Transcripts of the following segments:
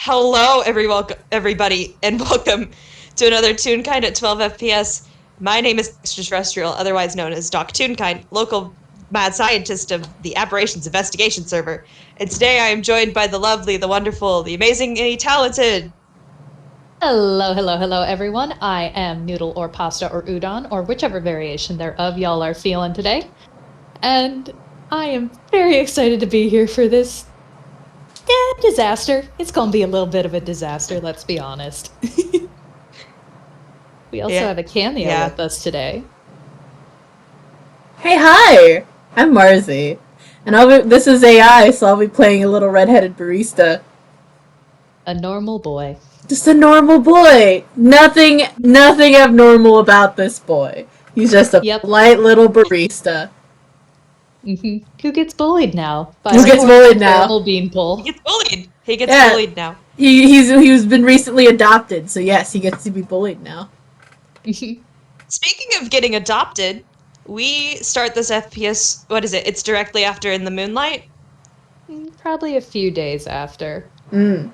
Hello, everybody, and welcome to another Toonkind at 12 FPS. My name is Extraterrestrial, otherwise known as Doc Toonkind, local mad scientist of the Aberrations Investigation Server. And today I am joined by the lovely, the wonderful, the amazingly talented. Hello, everyone. I am Noodle or Pasta or Udon, or whichever variation thereof y'all are feeling today. And I am very excited to be here for this disaster. It's gonna be a little bit of a disaster, let's be honest. We also have a cameo with us today. Hey, hi! I'm Marzi. And this is AI, so I'll be playing a little redheaded barista. A normal boy. Just a normal boy! Nothing abnormal about this boy. He's just a polite little barista. Mm-hmm. Who gets bullied now? Who gets bullied now? Beanpole. He gets bullied. He gets bullied now. He's been recently adopted, so yes, he gets to be bullied now. Speaking of getting adopted, we start this FPS, what is it? It's directly after In the Moonlight? Probably a few days after. A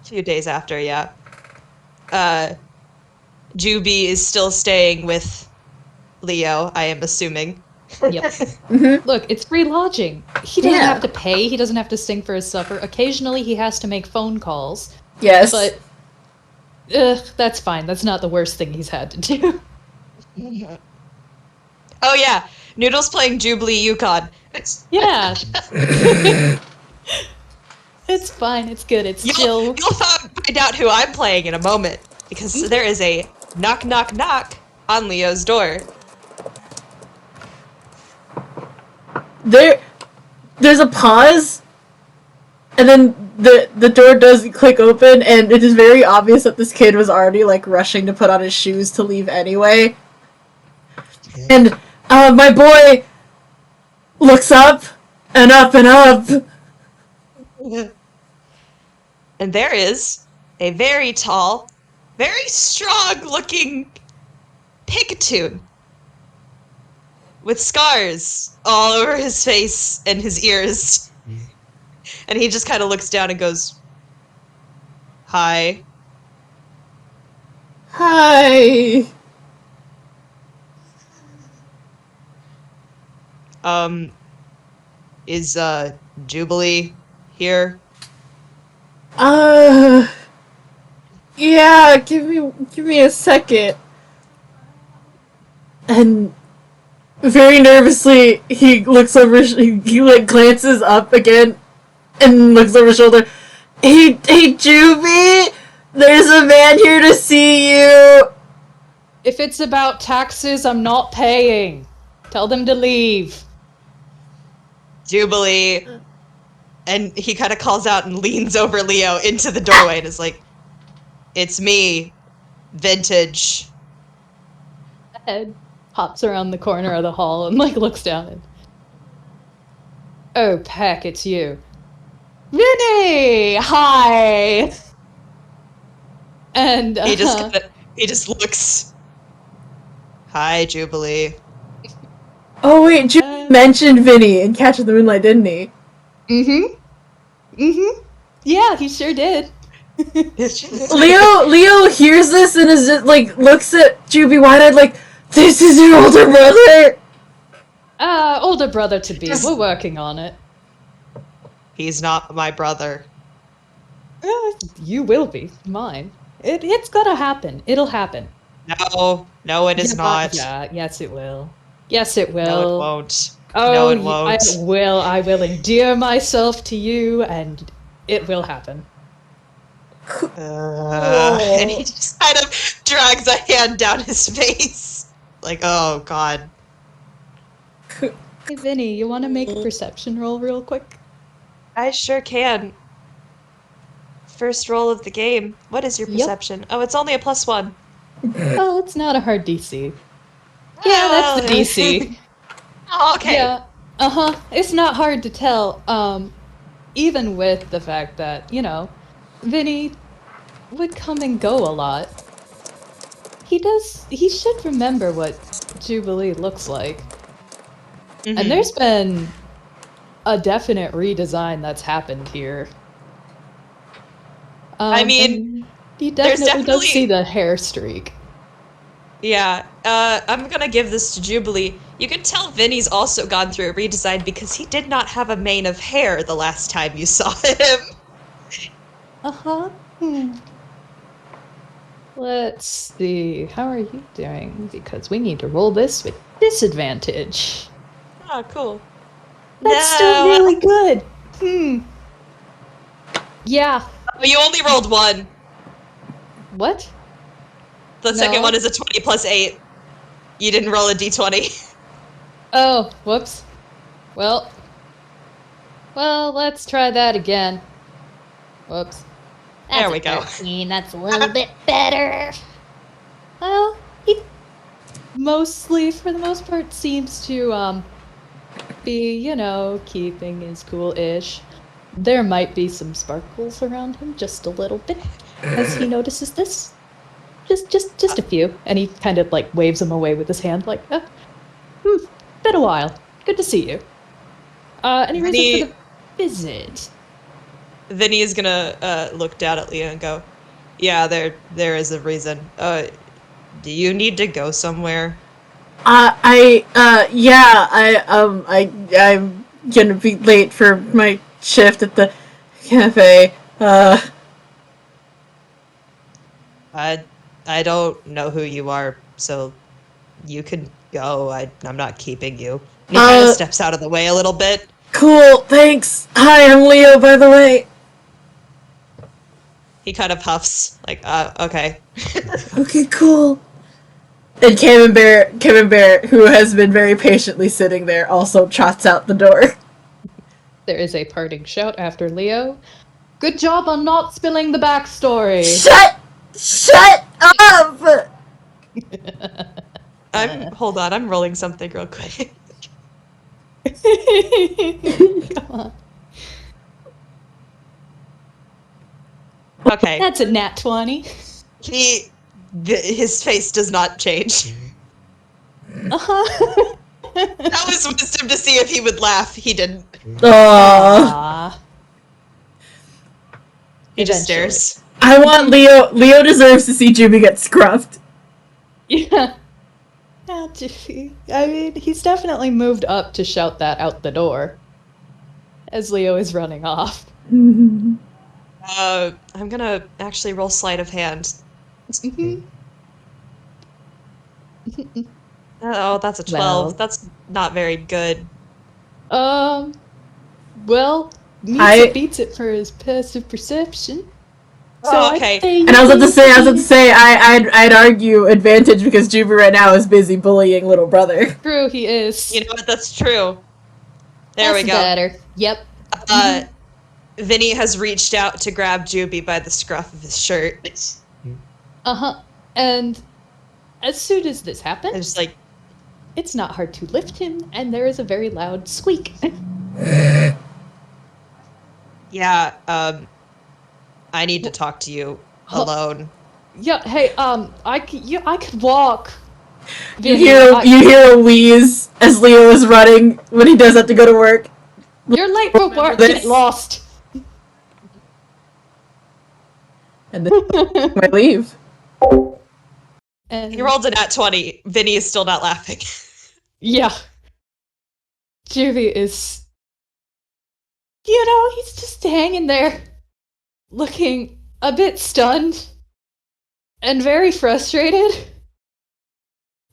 few days after, yeah. Juby is still staying with Leo, I am assuming. Yep. Look, it's free lodging. He doesn't have to pay. He doesn't have to sing for his supper. Occasionally, he has to make phone calls. Yes. But, that's fine. That's not the worst thing he's had to do. Oh, yeah. Noodle's playing Jubilee Yukon. Yeah. It's fine. It's good. It's chill. You'll find out who I'm playing in a moment, because there is a knock, knock, knock on Leo's door. There's a pause, and then the door does click open, and it is very obvious that this kid was already, like, rushing to put on his shoes to leave anyway. And, my boy looks up, and up, and up. And there is a very tall, very strong-looking Picatoon with scars all over his face and his ears. And he just kind of looks down and goes, "Hi." Hi. Is, Jubilee here? Yeah, give me a second. And very nervously, he looks over, he like glances up again and looks over his shoulder. Hey, Juby! There's a man here to see you! If it's about taxes, I'm not paying. Tell them to leave. Jubilee. And he kind of calls out and leans over Leo into the doorway and is like, "It's me, Vintage." The head pops around the corner of the hall and, like, looks down and... "Oh, Peck, it's you." "Vinny! Hi!" And, he just looks. "Hi, Jubilee." Oh wait, Jubilee mentioned Vinny in Catch of the Moonlight, didn't he? Yeah, he sure did. Leo hears this and is just, like, looks at Juby wide-eyed like, "This is your older brother?" Older brother to be. We're working on it. He's not my brother. You will be. Mine. It's gonna happen. It'll happen. No, it is not. Yeah, yes it will. Yes it will. No, it won't. Oh, no, it won't. I will endear myself to you, and it will happen. And he just kind of drags a hand down his face. Like, oh, God. Hey, Vinny, you want to make a perception roll real quick? I sure can. First roll of the game. What is your perception? Yep. Oh, it's only a +1. Oh, it's not a hard DC. Yeah, that's the DC. Oh, okay. Yeah, It's not hard to tell, even with the fact that, you know, Vinny would come and go a lot. He should remember what Jubilee looks like. And there's been a definite redesign that's happened here. I mean, and he there's definitely does definitely- see the hair streak. Yeah, I'm gonna give this to Jubilee. You can tell Vinny's also gone through a redesign because he did not have a mane of hair the last time you saw him. Uh-huh. Let's see. How are you doing? Because we need to roll this with disadvantage. Oh, cool. That's still really good. Yeah. Oh, you only rolled one. What? The second No. one is a 20 plus 8. You didn't roll a d20. Oh, whoops. Well, let's try that again. Whoops. There we go. 13. That's a little bit better. Well, he mostly, for the most part, seems to be, keeping his cool-ish. There might be some sparkles around him, just a little bit, as he notices this. Just a few, and he kind of like waves them away with his hand, like, been a while. Good to see you. Any reason for the visit? Vinny is gonna look down at Leah and go, "Yeah, there is a reason. Do you need to go somewhere?" I'm gonna be late for my shift at the cafe. I don't know who you are, so you can go. I'm not keeping you. And he kind of steps out of the way a little bit. Cool, thanks. Hi, I'm Leo, by the way. He kind of huffs, like, okay. Okay, cool. And Camembert, who has been very patiently sitting there, also trots out the door. There is a parting shout after Leo. Good job on not spilling the backstory. Shut up! Hold on, I'm rolling something real quick. Come on. Okay. That's a nat 20. His face does not change. Uh-huh. That was wisdom to see if he would laugh. He didn't. Aww. He just stares. I want Leo. Leo deserves to see Jimmy get scruffed. Yeah. I mean, he's definitely moved up to shout that out the door as Leo is running off. I'm gonna actually roll sleight of hand. Oh, that's a 12. Well. That's not very good. Well, Meets beats it for his passive perception. So okay. And I was about to say, I'd argue advantage because Juby right now is busy bullying little brother. True, he is. You know what? That's true. There we go. Better. Yep. Vinny has reached out to grab Juby by the scruff of his shirt. Uh-huh. And as soon as this happens, And just like, it's not hard to lift him, and there is a very loud squeak. yeah, I need to talk to you alone. Yeah, hey, I could walk. You hear a wheeze as Leo is running when he does have to go to work. You're late for work. Get lost. And then I leave. And He rolled a nat 20. Vinny is still not laughing. yeah, Juvie is. He's just hanging there, looking a bit stunned and very frustrated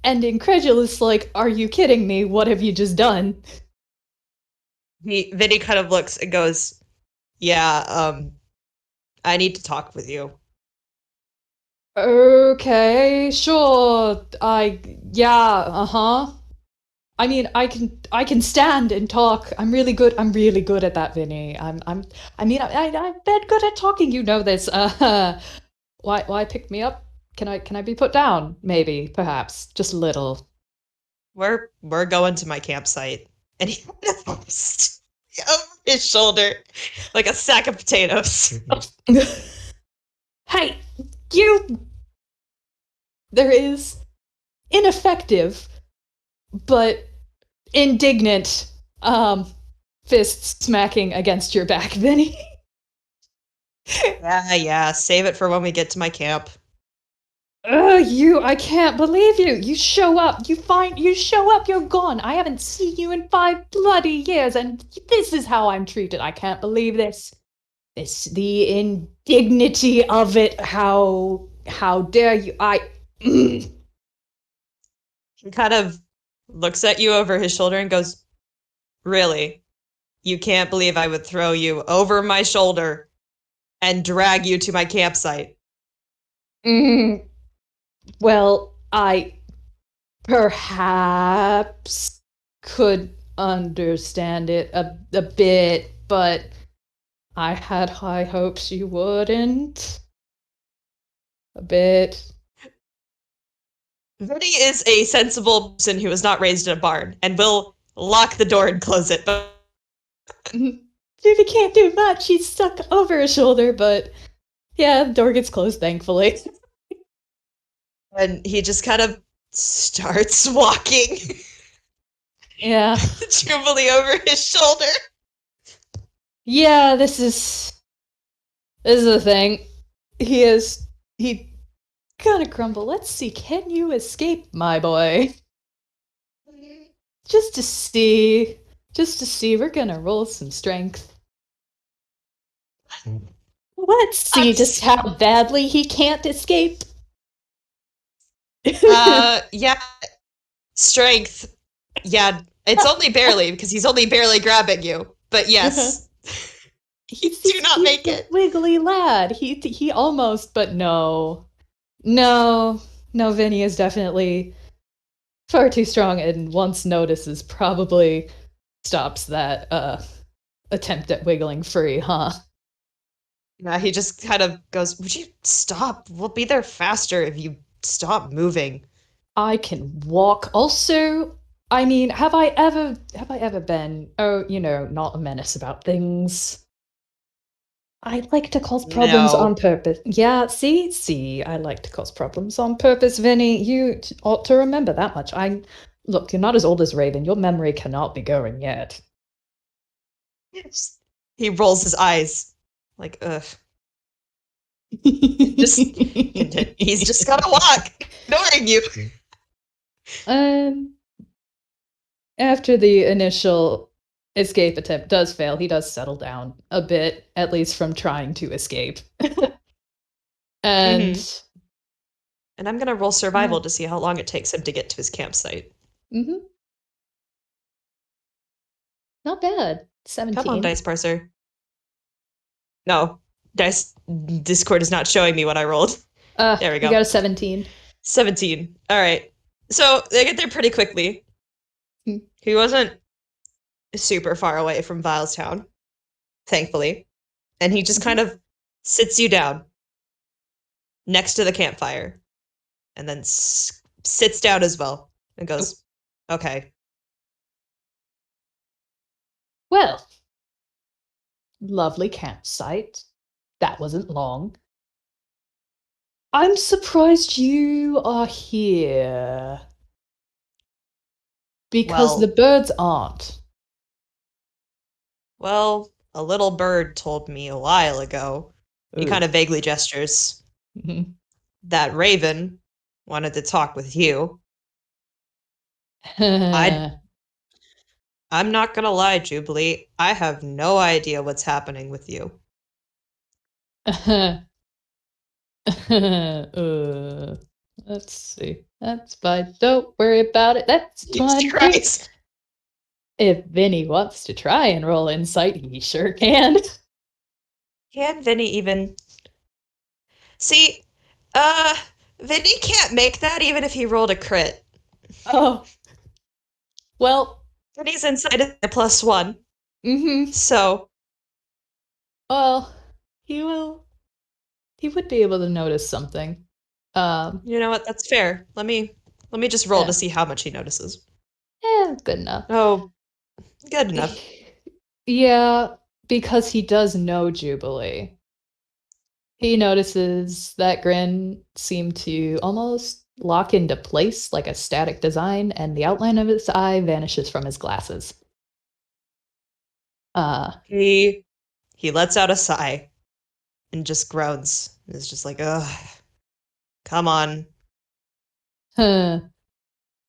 and incredulous. Like, are you kidding me? What have you just done? Vinny kind of looks and goes, "Yeah, I need to talk with you." Okay, sure. Uh-huh. I mean, I can stand and talk. I'm really good at that, Vinny. I've been good at talking, you know this. Why pick me up? Can I be put down? Maybe, perhaps, just a little. We're going to my campsite. And he pops over his shoulder like a sack of potatoes. Hey, you! There is ineffective, but indignant, fist smacking against your back, Vinny. Yeah, save it for when we get to my camp. I can't believe you. You show up, you show up, you're gone. I haven't seen you in 5 bloody years, and this is how I'm treated. I can't believe this. The indignity of it. How dare you? He kind of looks at you over his shoulder and goes, "Really? You can't believe I would throw you over my shoulder and drag you to my campsite?" Well, I perhaps could understand it a bit, but I had high hopes you wouldn't. A bit. Vinny is a sensible person who was not raised in a barn and will lock the door and close it. But Judy can't do much. She's stuck over his shoulder, but yeah, the door gets closed, thankfully. and he just kind of starts walking Yeah. Jubilee over his shoulder. Yeah, this is the thing. He kind of crumble. Let's see, can you escape, my boy? Just to see, we're gonna roll some strength. Let's see just how badly he can't escape. Yeah, strength. Yeah, it's only barely because he's only barely grabbing you. But yes, you do not make he's it. a wiggly lad. He almost, but no. No, Vinny is definitely far too strong, and once notices, probably stops that attempt at wiggling free, huh? Yeah, he just kind of goes, "Would you stop? We'll be there faster if you stop moving." I can walk. Also, I mean, have I ever been, not a menace about things? I like to cause problems No. on purpose. Yeah, see, I like to cause problems on purpose, Vinny. You ought to remember that much. Look, you're not as old as Raven. Your memory cannot be going yet. He rolls his eyes, like, ugh. He's just gotta walk, ignoring you. After the initial escape attempt does fail, he does settle down a bit, at least from trying to escape. And And I'm gonna roll survival to see how long it takes him to get to his campsite. Not bad. 17. Come on, dice parser. No, Discord is not showing me what I rolled. There we go. You got a 17. 17. All right. So they get there pretty quickly. He wasn't super far away from Vilestown, thankfully. And he just kind of sits you down next to the campfire and then sits down as well and goes, "Okay." Well, lovely campsite. That wasn't long. I'm surprised you are here. Because the birds aren't. Well, a little bird told me a while ago. He kind of vaguely gestures. That Raven wanted to talk with you. I'm not gonna lie, Jubilee. I have no idea what's happening with you. Let's see. That's fine. Don't worry about it. That's fine. Christ. If Vinny wants to try and roll insight, he sure can. Can Vinny even... See, Vinny can't make that even if he rolled a crit. Oh. Well. Vinny's insight is a +1. So. Well, he would be able to notice something. You know what? That's fair. Let me just roll to see how much he notices. Yeah, good enough. Oh, good enough. Yeah, because he does know Jubilee. He notices that grin seemed to almost lock into place like a static design, and the outline of his eye vanishes from his glasses. He lets out a sigh. and just groans. It's just like, ugh, come on. Huh.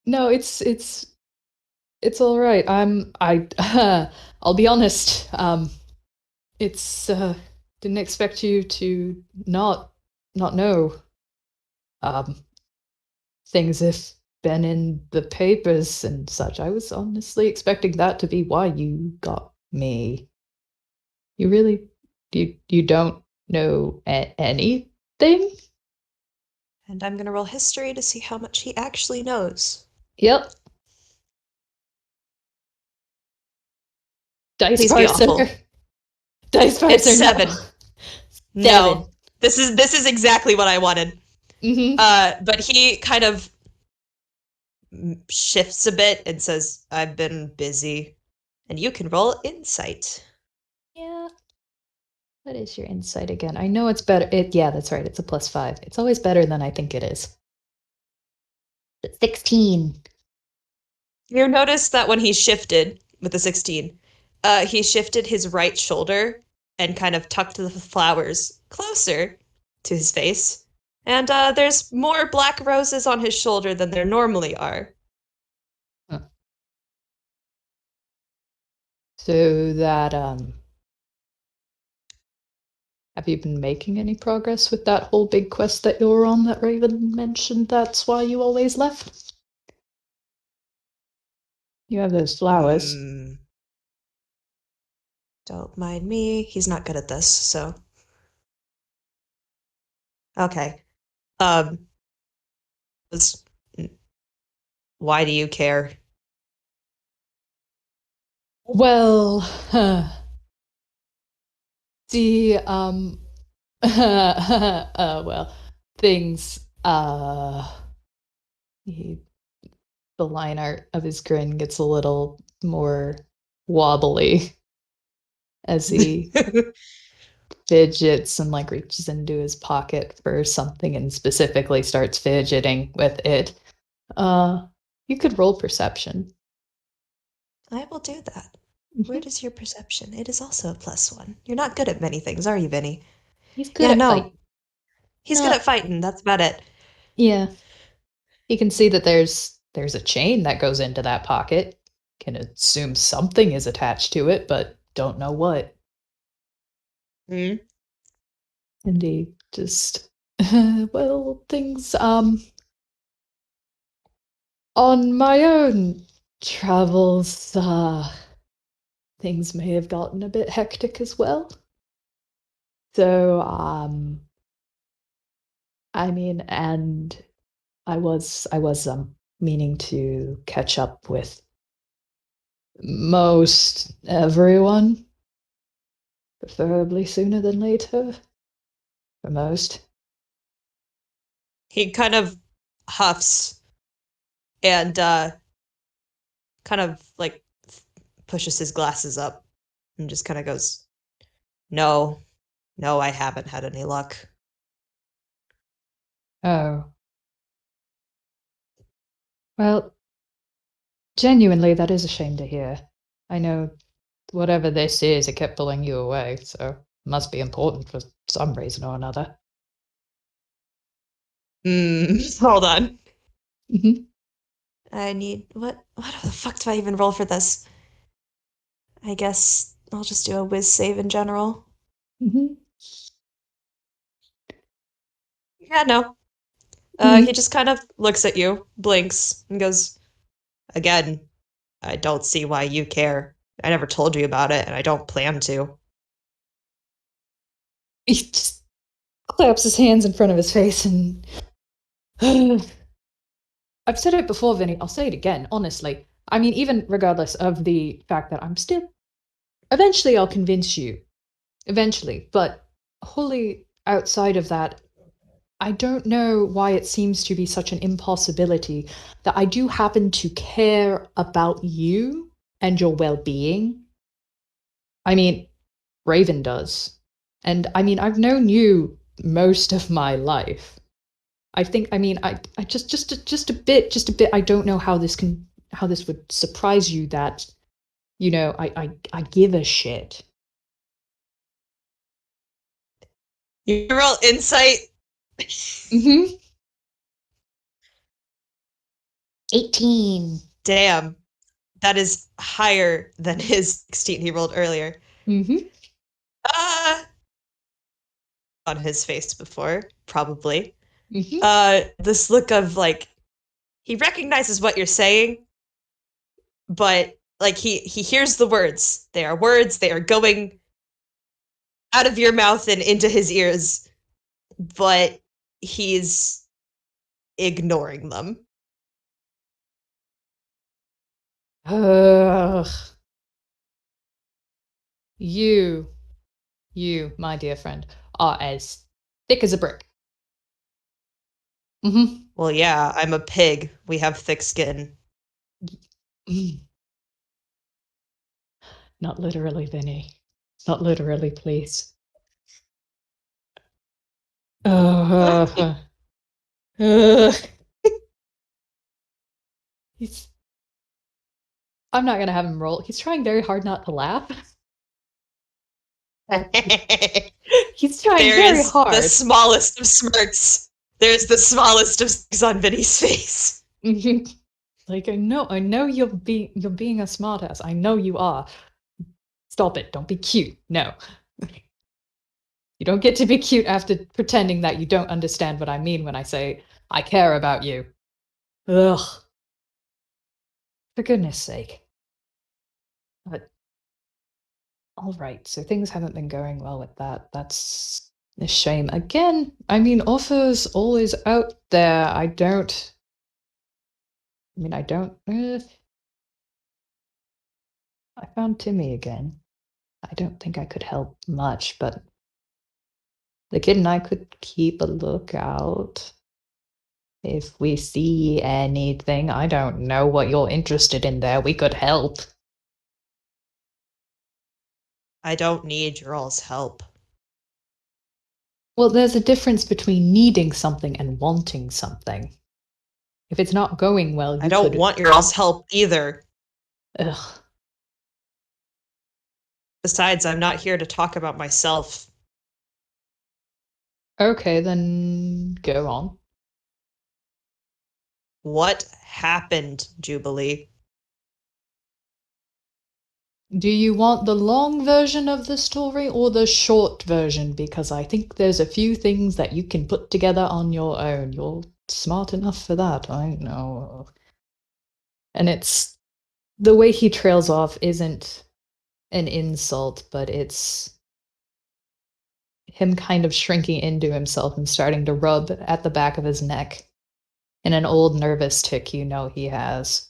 No, it's all right. I'll be honest. It's didn't expect you to not know. Um, Things have been in the papers and such. I was honestly expecting that to be why you got me. You really, you don't know anything? And I'm gonna roll history to see how much he actually knows. Yep. Dice Please be parser. awful. Dice parser. It's 7. No. No. This is exactly what I wanted. Mm-hmm. But he kind of shifts a bit and says, I've been busy. And you can roll insight. Yeah. What is your insight again? I know it's better. Yeah, that's right. It's a +5. It's always better than I think it is. It's 16. You notice that when he shifted with the 16, he shifted his right shoulder and kind of tucked the flowers closer to his face. And there's more black roses on his shoulder than there normally are. Huh. So that have you been making any progress with that whole big quest that you're on that Raven mentioned that's why you always left? You have those flowers. Don't mind me. He's not good at this, so. Okay. Was- Why do you care? Well, the well, things he, the line art of his grin gets a little more wobbly as he fidgets and like reaches into his pocket for something and specifically starts fidgeting with it. You could roll perception. I will do that. Mhm. Where is your perception? It is also a +1. You're not good at many things, are you, Vinny? He's good Yeah, at no. fighting. He's good at fighting. That's about it. Yeah. You can see that there's a chain that goes into that pocket. Can assume something is attached to it, but don't know what. Hmm? And he just well, things on my own travels, things may have gotten a bit hectic as well. So, I mean, and I was meaning to catch up with most everyone, preferably sooner than later. For most. He kind of huffs and kind of like pushes his glasses up and just kind of goes, No, no, I haven't had any luck. Oh. Well, genuinely, that is a shame to hear. I know whatever this is, it kept pulling you away, so it must be important for some reason or another. Hold on. Mm-hmm. I need what the fuck do I even roll for this? I guess I'll just do a whiz save in general. Mm-hmm. Yeah, no. Mm-hmm. He just kind of looks at you, blinks, and goes, Again, I don't see why you care. I never told you about it, and I don't plan to. He just claps his hands in front of his face and I've said it before, Vinny. I'll say it again, honestly. I mean, even regardless of the fact that I'm still eventually I'll convince you. Eventually. But wholly outside of that, I don't know why it seems to be such an impossibility that I do happen to care about you and your well-being. I mean, Raven does. And I mean, I've known you most of my life. I think I mean I just a bit I don't know how this would surprise you that I give a shit. You roll insight. Mm-hmm. 18. Damn. That is higher than his 16 he rolled earlier. Mm-hmm. On his face before, probably. Mm-hmm. This look of like he recognizes what you're saying, but like he hears the words. They are words, they are going out of your mouth and into his ears, but he's ignoring them. Ugh. You, my dear friend, are as thick as a brick. Mm-hmm. Well, yeah, I'm a pig. We have thick skin. Not literally, Vinny. Not literally, please. Uh, he's. I'm not gonna have him roll. He's trying very hard not to laugh. He's trying There very is the hard. smallest of smirks. There's the smallest of smirks on Vinny's face. Like I know you're being a smartass. I know you are. Stop it. Don't be cute. No. You don't get to be cute after pretending that you don't understand what I mean when I say I care about you. Ugh. For goodness sake. But all right, so things haven't been going well with that. That's a shame. Again, I mean, offers always out there. I don't. I found Timmy again. I don't think I could help much, but the kid and I could keep a lookout. If we see anything, I don't know what you're interested in there, we could help. I don't need your all's help. Well, there's a difference between needing something and wanting something. If it's not going well, I don't want your all's help either. Ugh. Besides, I'm not here to talk about myself. Okay, then go on. What happened, Jubilee? Do you want the long version of the story or the short version? Because I think there's a few things that you can put together on your own. You're smart enough for that, I know. And it's the way he trails off isn't an insult, but it's him kind of shrinking into himself and starting to rub at the back of his neck in an old nervous tic you know he has.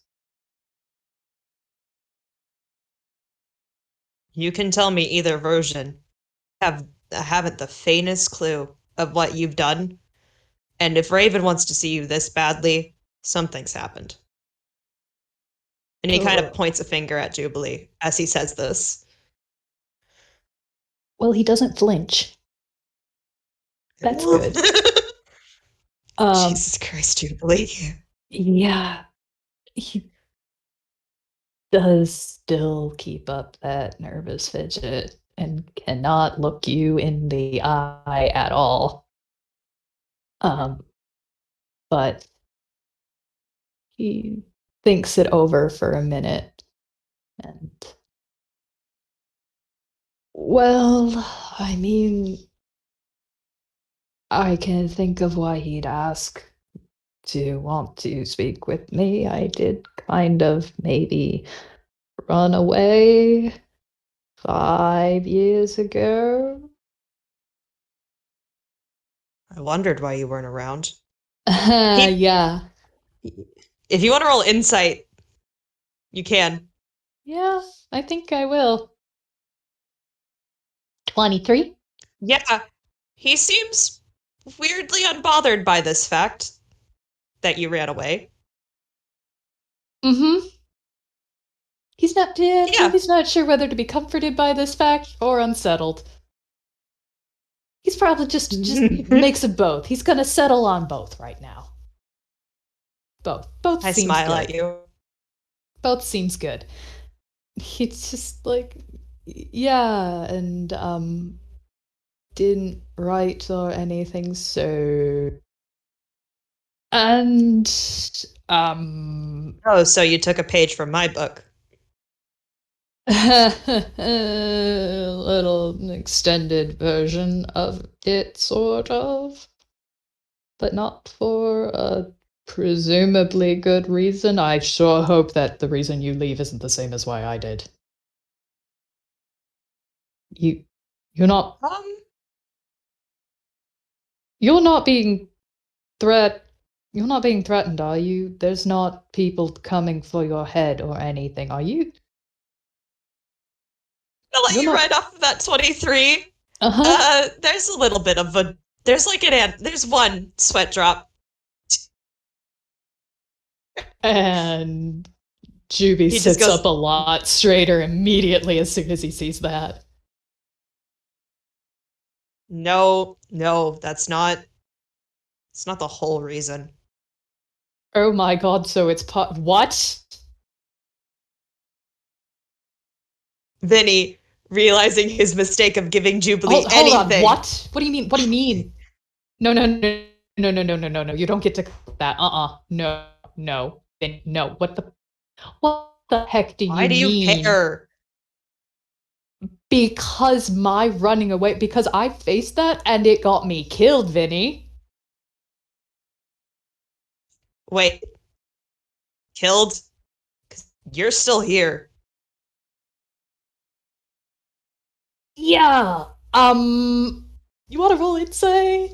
You can tell me either version. I haven't the faintest clue of what you've done. And if Raven wants to see you this badly, something's happened. And he kind of points a finger at Jubilee as he says this. Well, he doesn't flinch. That's good. Jesus Christ, Jubilee. Yeah, he does still keep up that nervous fidget and cannot look you in the eye at all. But he thinks it over for a minute and well, I mean, I can think of why he'd ask to want to speak with me. I did kind of maybe run away 5 years ago. I wondered why you weren't around. Yeah. If you want to roll insight, you can. Yeah, I think I will. 23? Yeah, he seems weirdly unbothered by this fact that you ran away. Mm-hmm. He's not he's not sure whether to be comforted by this fact or unsettled. He's probably just mix of both. He's gonna settle on both right now. Both. Both I seems smile good. at you. Both seems good. He's just like yeah, and didn't write or anything, so. And, Oh, so you took a page from my book. a little extended version of it, sort of. But not for a presumably good reason. I sure hope that the reason you leave isn't the same as why I did. You're not you're not being you're not being threatened, are you? There's not people coming for your head or anything, are you? I'll let You're you not. ride off of that 23. Uh-huh. There's a little bit of a, there's like there's one sweat drop. And Juby He just sits goes, up a lot straighter immediately as soon as he sees that. no, it's not the whole reason. Oh my god, so it's what? Vinny, realizing his mistake of giving Jubilee Hold on, anything. what? What do you mean? What do you mean? No, no, no, no, no, no, no, no, no. You don't get to that. No, no, no. What the heck do Why you do you mean? care? Because my running away, because I faced that and it got me killed, Vinny. Wait, killed? 'Cause you're still here. Yeah. You want to roll insight?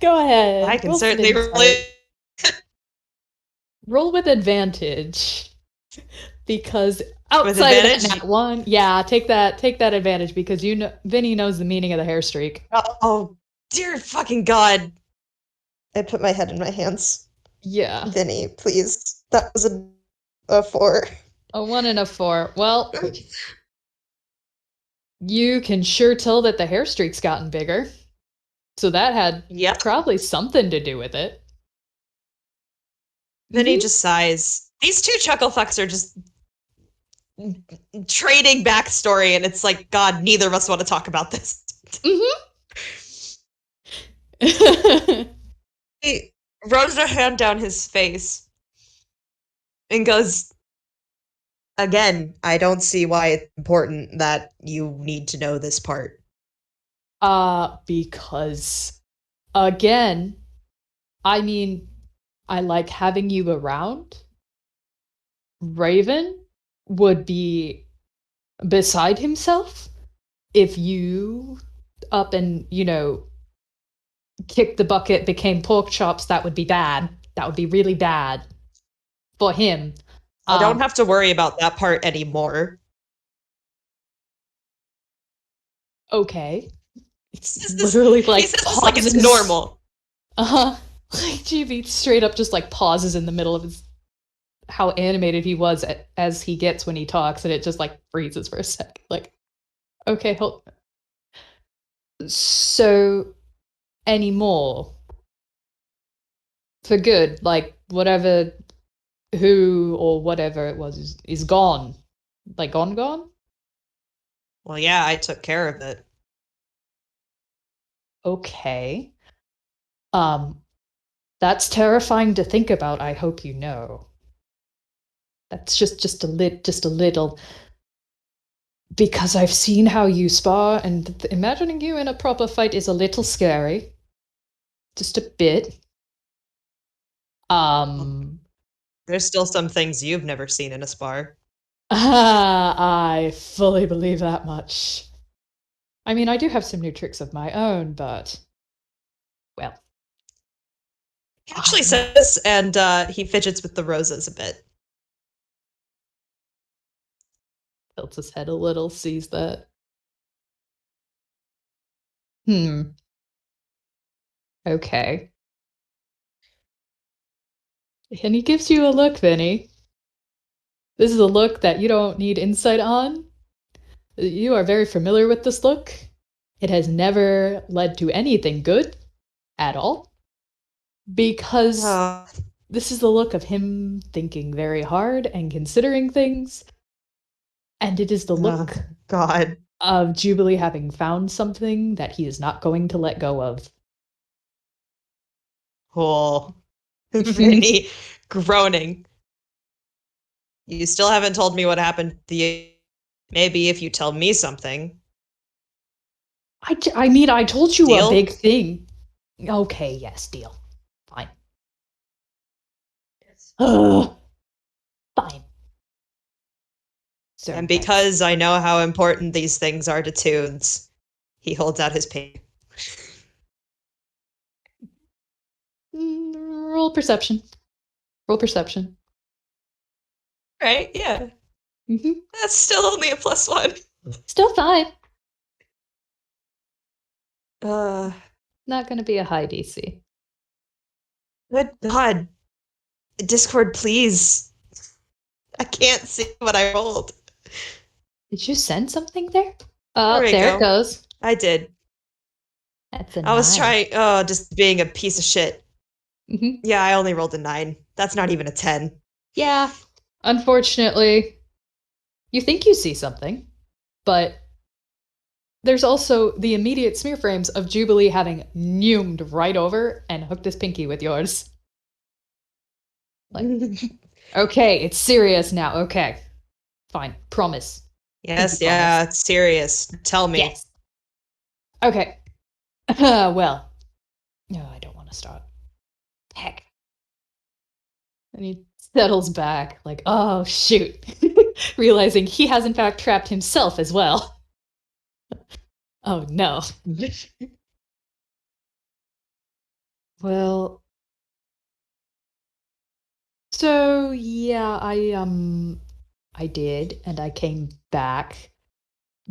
Go ahead. I can Roll some certainly insight. Roll with advantage. Because outside of that advantage? nat one, yeah, take that advantage because you know Vinny knows the meaning of the hair streak. Oh, dear fucking God. I put my head in my hands. Yeah. Vinny, please. That was a 4. A 1 and a 4. Well, you can sure tell that the hair streak's gotten bigger. So that had Yep. probably something to do with it. Vinny just sighs. These two chuckle fucks are just trading backstory, and it's like, God, neither of us want to talk about this. He rubs a hand down his face and goes, again, I don't see why it's important that you need to know this part. Because again, I mean, I like having you around. Raven would be beside himself if you up and, kicked the bucket, became pork chops. That would be bad. That would be really bad for him. I don't have to worry about that part anymore. Okay. It's literally like he says this like it's normal. Uh-huh. Like GB straight up just like pauses in the middle of his how animated he was as he gets when he talks, and it just like freezes for a sec. Like, okay, hold. So, anymore for good, like whatever, who or whatever it was is gone, like gone. Well, yeah, I took care of it. Okay. That's terrifying to think about. I hope you know. That's just a little. Because I've seen how you spar, and imagining you in a proper fight is a little scary. Just a bit. There's still some things you've never seen in a spar. I fully believe that much. I mean, I do have some new tricks of my own, but well. He actually says, and he fidgets with the roses a bit. Tilts his head a little, sees that. Okay. And he gives you a look, Vinny. This is a look that you don't need insight on. You are very familiar with this look. It has never led to anything good at all. Because this is the look of him thinking very hard and considering things. And it is the look God. of Jubilee having found something that he is not going to let go of. Cool. Vinny groaning. You still haven't told me what happened to you. Maybe if you tell me something. I mean, I told you Deal? a big thing. Okay, yes, deal. Fine. Ugh. Fine. So And because I know how important these things are to Toons, he holds out his paper. roll perception. Roll perception. Right? Yeah. Mm-hmm. That's still only a +1. Still fine. Uh, Not going to be a high DC. Good God. Discord, please. I can't see what I rolled. Did you send something there? There we There go. it goes. I did. That's a I was 9. trying, just being a piece of shit. Mm-hmm. Yeah, I only rolled a 9. That's not even a 10. Yeah, unfortunately, you think you see something, but there's also the immediate smear frames of Jubilee having neumed right over and hooked his pinky with yours. Like, okay, it's serious now. Okay, fine, promise. Yes, Pinky promise. yeah, it's serious. Tell me. Yes. Okay. Well, no, I don't want to start. Heck. And he settles back, like, oh, shoot. Realizing he has, in fact, trapped himself as well. Oh, no. Well, so yeah, I did, and I came back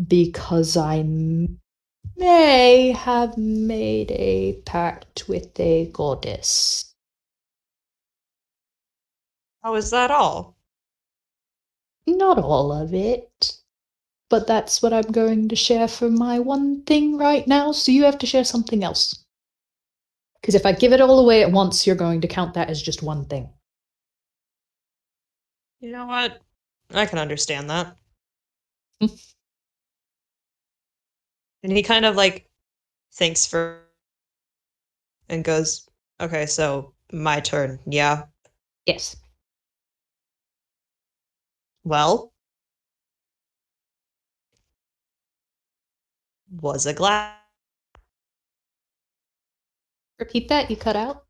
because I may have made a pact with a goddess. How is that all? Not all of it, but that's what I'm going to share for my one thing right now, so you have to share something else. Because if I give it all away at once, you're going to count that as just one thing. You know what? I can understand that. And he kind of like thinks for and goes, okay, so my turn, yeah. Yes. Well, was a glass. Repeat that, you cut out.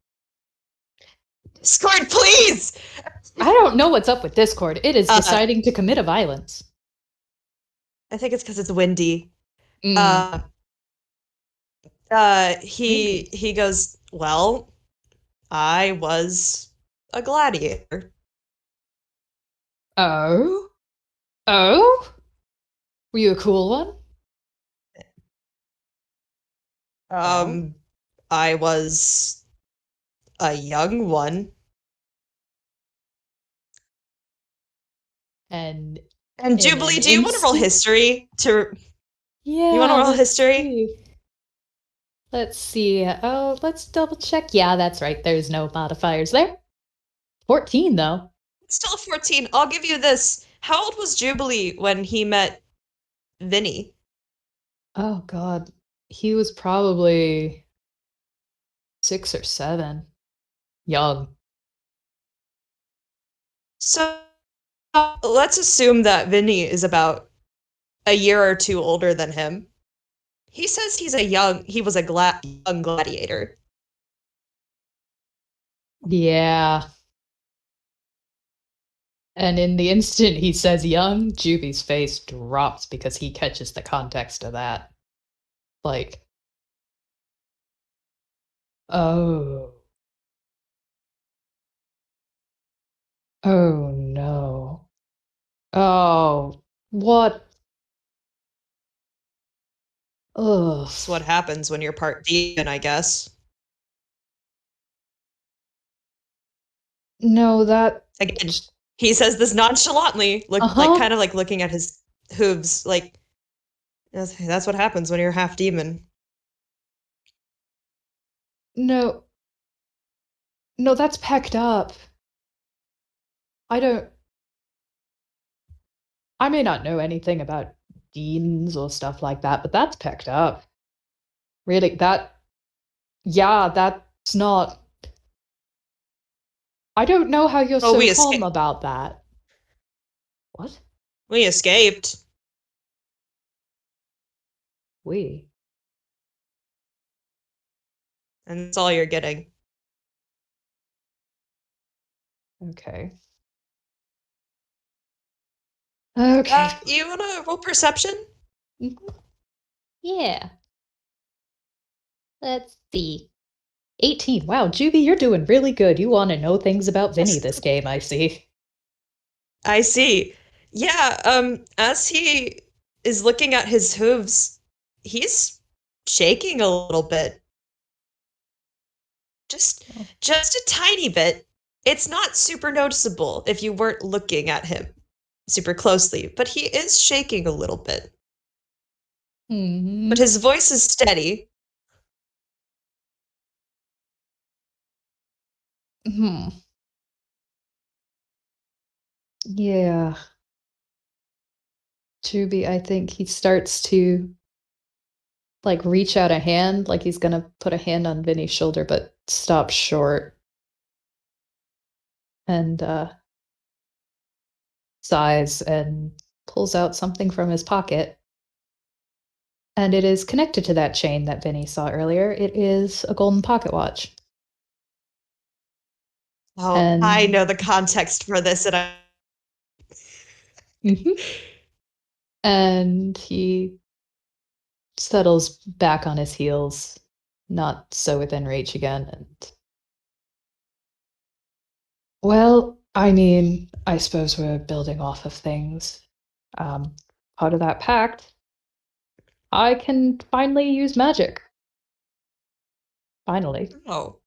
Discord, please! I don't know what's up with Discord. It is Uh, deciding to commit a violence. I think it's because it's windy. Mm, maybe. He goes, well, I was a gladiator. Oh? Oh? Were you a cool one? Um, I was a young one. And And in Jubilee, an do you want to roll instant? history to you want to Yeah, roll let's history? see. Let's see. Oh, let's double check. Yeah, that's right. There's no modifiers there. 14, though. It's still a 14. I'll give you this. How old was Jubilee when he met Vinny? Oh, God. He was probably 6 or 7. Young. So let's assume that Vinny is about a year or two older than him. He says he was a young gladiator. Yeah. And in the instant he says young, Juby's face drops because he catches the context of that. Like, oh. Oh no. Oh, what? Ugh. That's what happens when you're part demon, I guess. No, that. Again, he says this nonchalantly, Uh-huh. kind of like looking at his hooves, like that's what happens when you're half demon. No. No, that's packed up. I don't. I may not know anything about jeans or stuff like that, but that's picked up. Really, that's not. I don't know how you're so we calm escaped. about that. What? We escaped. We? And that's all you're getting. Okay. Okay. You wanna roll perception? Yeah. Let's see. 18. Wow, Juby, you're doing really good. You want to know things about Vinny this game, I see. I see. Yeah, as he is looking at his hooves, he's shaking a little bit. Just a tiny bit. It's not super noticeable if you weren't looking at him super closely, but he is shaking a little bit. Mm-hmm. But his voice is steady. Hmm. Yeah. Juby, I think he starts to like reach out a hand, like he's gonna put a hand on Vinny's shoulder, but stops short. And sighs and pulls out something from his pocket. And it is connected to that chain that Vinny saw earlier. It is a golden pocket watch. Oh, And I know the context for this, and Mhm. And he settles back on his heels, not so within reach again. And well, I mean, I suppose we're building off of things. Part of that pact, I can finally use magic. Finally. oh,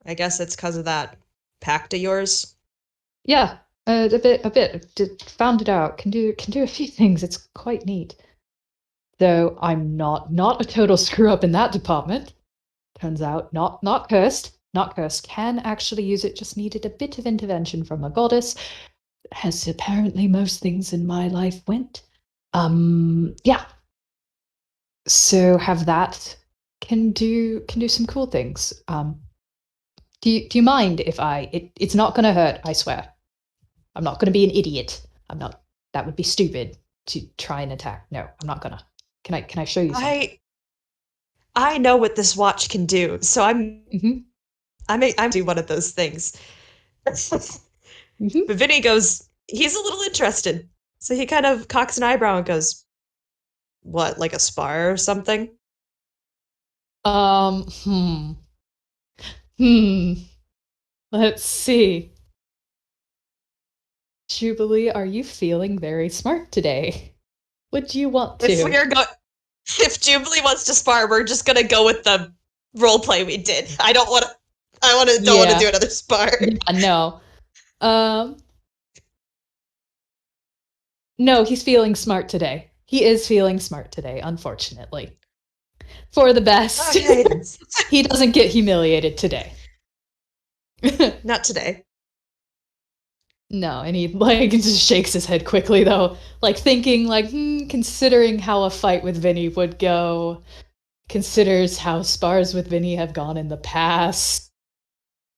I guess it's because of that pact of yours. Yeah, a bit. Found it out. Can do a few things. It's quite neat. Though I'm not a total screw up in that department. Turns out, not cursed. Not cursed. Can actually use it. Just needed a bit of intervention from a goddess, as apparently most things in my life went. Yeah. So have that. Can do some cool things. Do you mind if it's not gonna hurt, I swear. I'm not gonna be an idiot. I'm not. That would be stupid to try and attack. No, I'm not gonna. Can I show you something? I know what this watch can do, so Mm-hmm. I'm do one of those things. Mm-hmm. But Vinny goes, he's a little interested. So he kind of cocks an eyebrow and goes, what, like a spar or something? Um. Hmm. Let's see. Jubilee, are you feeling very smart today? Would you want to? If Jubilee wants to spar, we're just gonna go with the role play we did. Don't want to do another spar. No. No, he's feeling smart today. He is feeling smart today, unfortunately. For the best. Okay. He doesn't get humiliated today. Not today. No, and he like just shakes his head quickly though, like thinking like, considering how a fight with Vinny would go, considers how spars with Vinny have gone in the past.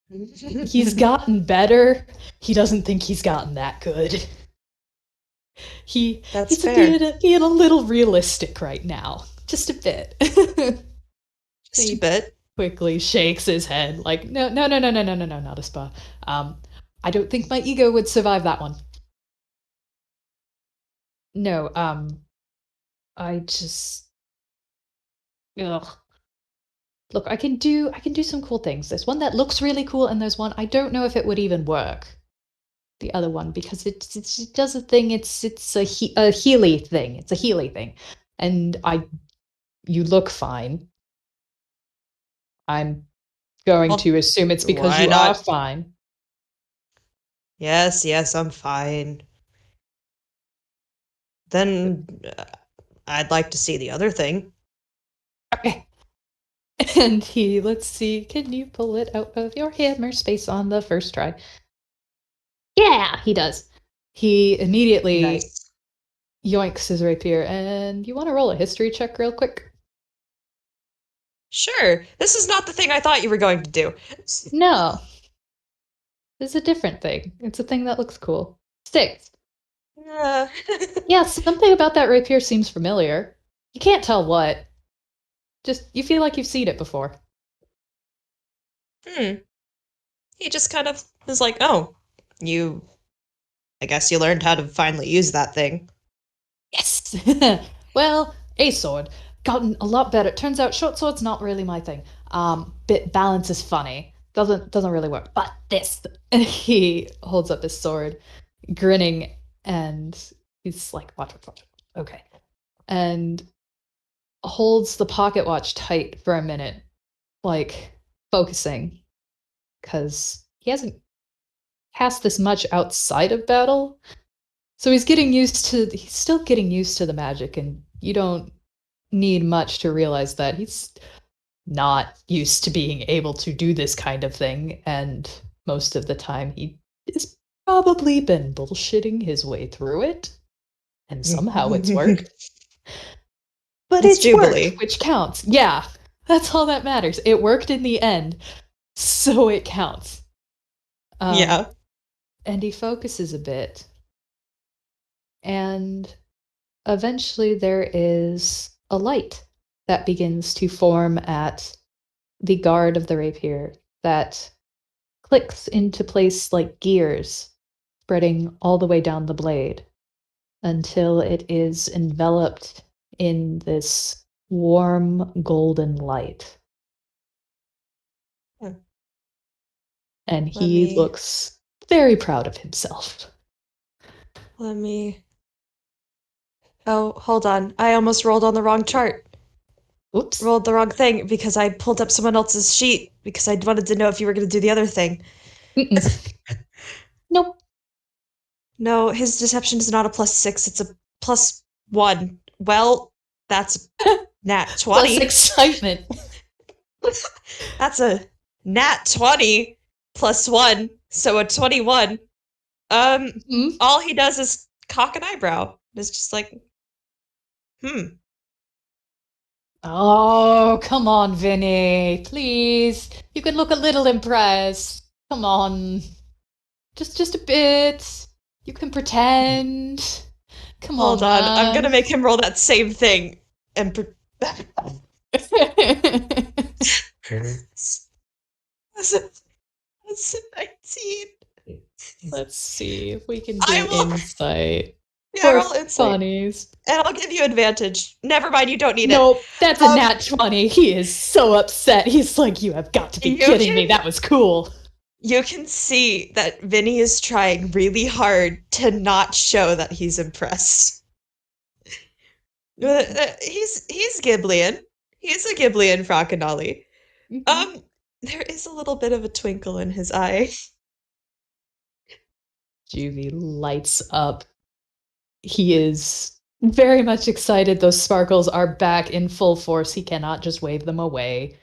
He's gotten better. He doesn't think he's gotten that good. That's He's fair. being a little realistic right now. Just a bit. Just a bit. Quickly shakes his head like, no, not a spa. I don't think my ego would survive that one. No, I just ugh. Look, I can do some cool things. There's one that looks really cool, and there's one I don't know if it would even work. The other one because it does a thing. It's a Healy thing. It's a Healy thing, and you look fine. I'm going to assume it's because why you not? are fine. Yes, I'm fine. Then I'd like to see the other thing. Okay. And let's see, can you pull it out of your hammer space on the first try? Yeah, he does. He immediately Nice. yoinks his rapier, and you want to roll a history check real quick? Sure. This is not the thing I thought you were going to do. No. It's a different thing. It's a thing that looks cool. 6. Uh, Yeah, something about that rapier seems familiar. You can't tell what. Just, you feel like you've seen it before. He just kind of is like, oh, I guess you learned how to finally use that thing. Yes! Well, a sword. Gotten a lot better. Turns out short sword's not really my thing. Bit balance is funny. Doesn't really work. But this, and he holds up his sword, grinning, and he's like, watch. Okay. And holds the pocket watch tight for a minute, like focusing, because he hasn't cast this much outside of battle. So he's still getting used to the magic, and you don't need much to realize that he's not used to being able to do this kind of thing, and most of the time he has probably been bullshitting his way through it, and somehow it's worked. But It's it's Jubilee. worked, which counts. Yeah, that's all that matters. It worked in the end, so it counts. Yeah. And he focuses a bit, and eventually there is a light that begins to form at the guard of the rapier that clicks into place like gears, spreading all the way down the blade until it is enveloped in this warm golden light. Hmm. And he looks very proud of himself. Let me. Oh, hold on. I almost rolled on the wrong chart. Oops. Rolled the wrong thing because I pulled up someone else's sheet because I wanted to know if you were going to do the other thing. Nope. No, his deception is not a +6, it's a +1. Well, that's nat 20. Plus excitement. That's a nat 20 +1, so a 21. All he does is cock an eyebrow. It's just like, Oh, come on, Vinny. Please. You can look a little impressed. Come on. Just a bit. You can pretend. Come Hold on, on. I'm gonna man. make him roll that same thing. And that's a 19. Let's see if we can I do will. insight. Yeah, For roll insight. funnies. And I'll give you advantage. Never mind, you don't need it. Nope, that's a nat 20. He is so upset. He's like, you have got to be kidding me. That was cool. You can see that Vinny is trying really hard to not show that he's impressed. He's Ghiblian. He's a Ghiblian Frockenolly. There is a little bit of a twinkle in his eye. Juvie lights up. He is very much excited. Those sparkles are back in full force. He cannot just wave them away.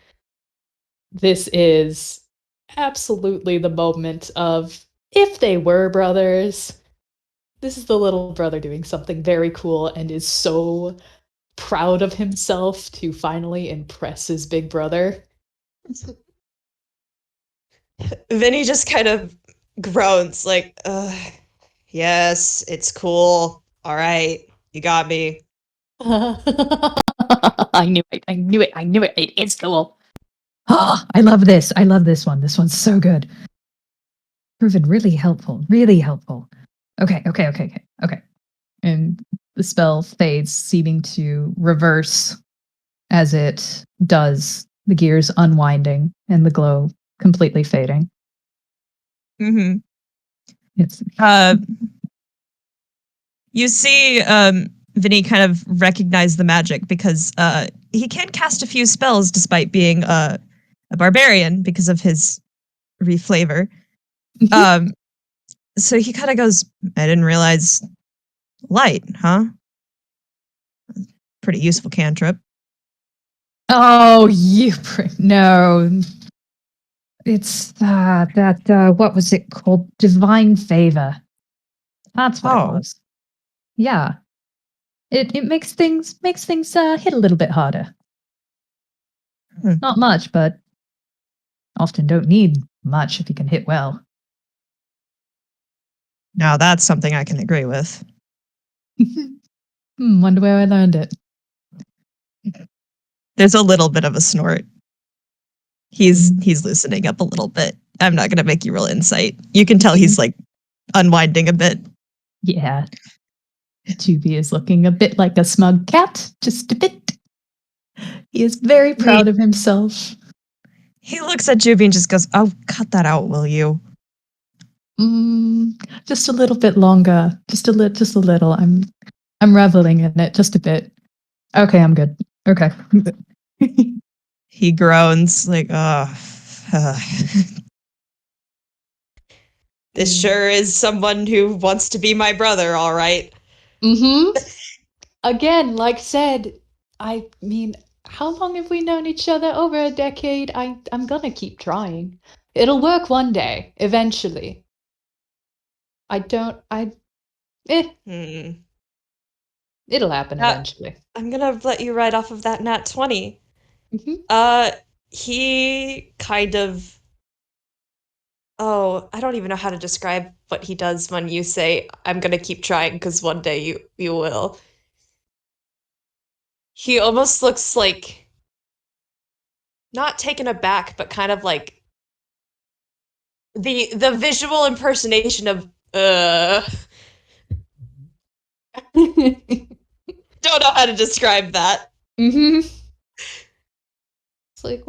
This is absolutely the moment of if they were brothers. This is the little brother doing something very cool and is so proud of himself to finally impress his big brother. Vinny just kind of groans, like, yes, it's cool. All right, you got me. I knew it. I knew it. I knew it. It is cool. Oh, I love this. I love this one. This one's so good. Proven really helpful. Really helpful. Okay. And the spell fades, seeming to reverse as it does, the gears unwinding and the glow completely fading. Mm-hmm. It's You see Vinny kind of recognize the magic because he can cast a few spells despite being a barbarian because of his reflavor. So he kind of goes, I didn't realize light, huh? Pretty useful cantrip. oh, no. It's that what was it called? Divine favor. That's what it was. Yeah. It makes things hit a little bit harder. Not much, but often don't need much if you can hit well. Now that's something I can agree with. Wonder where I learned it. There's a little bit of a snort. He's loosening up a little bit. I'm not gonna make you roll insight. You can tell he's like unwinding a bit. Yeah. Juby is looking a bit like a smug cat, just a bit. He is very proud of himself. He looks at Juby and just goes, "Oh, cut that out, will you?" Just a little bit longer. Just a little. I'm reveling in it just a bit. Okay, I'm good. Okay. He groans like, this sure is someone who wants to be my brother, all right. Again, like said, I mean, how long have we known each other? Over a decade. I'm gonna keep trying. It'll work one day, eventually. It'll happen eventually. I'm gonna let you right off of that nat 20. He kind of... Oh, I don't even know how to describe what he does when you say, "I'm gonna keep trying, because one day you will." He almost looks like... not taken aback, but kind of like... the visual impersonation of, Don't know how to describe that. It's like,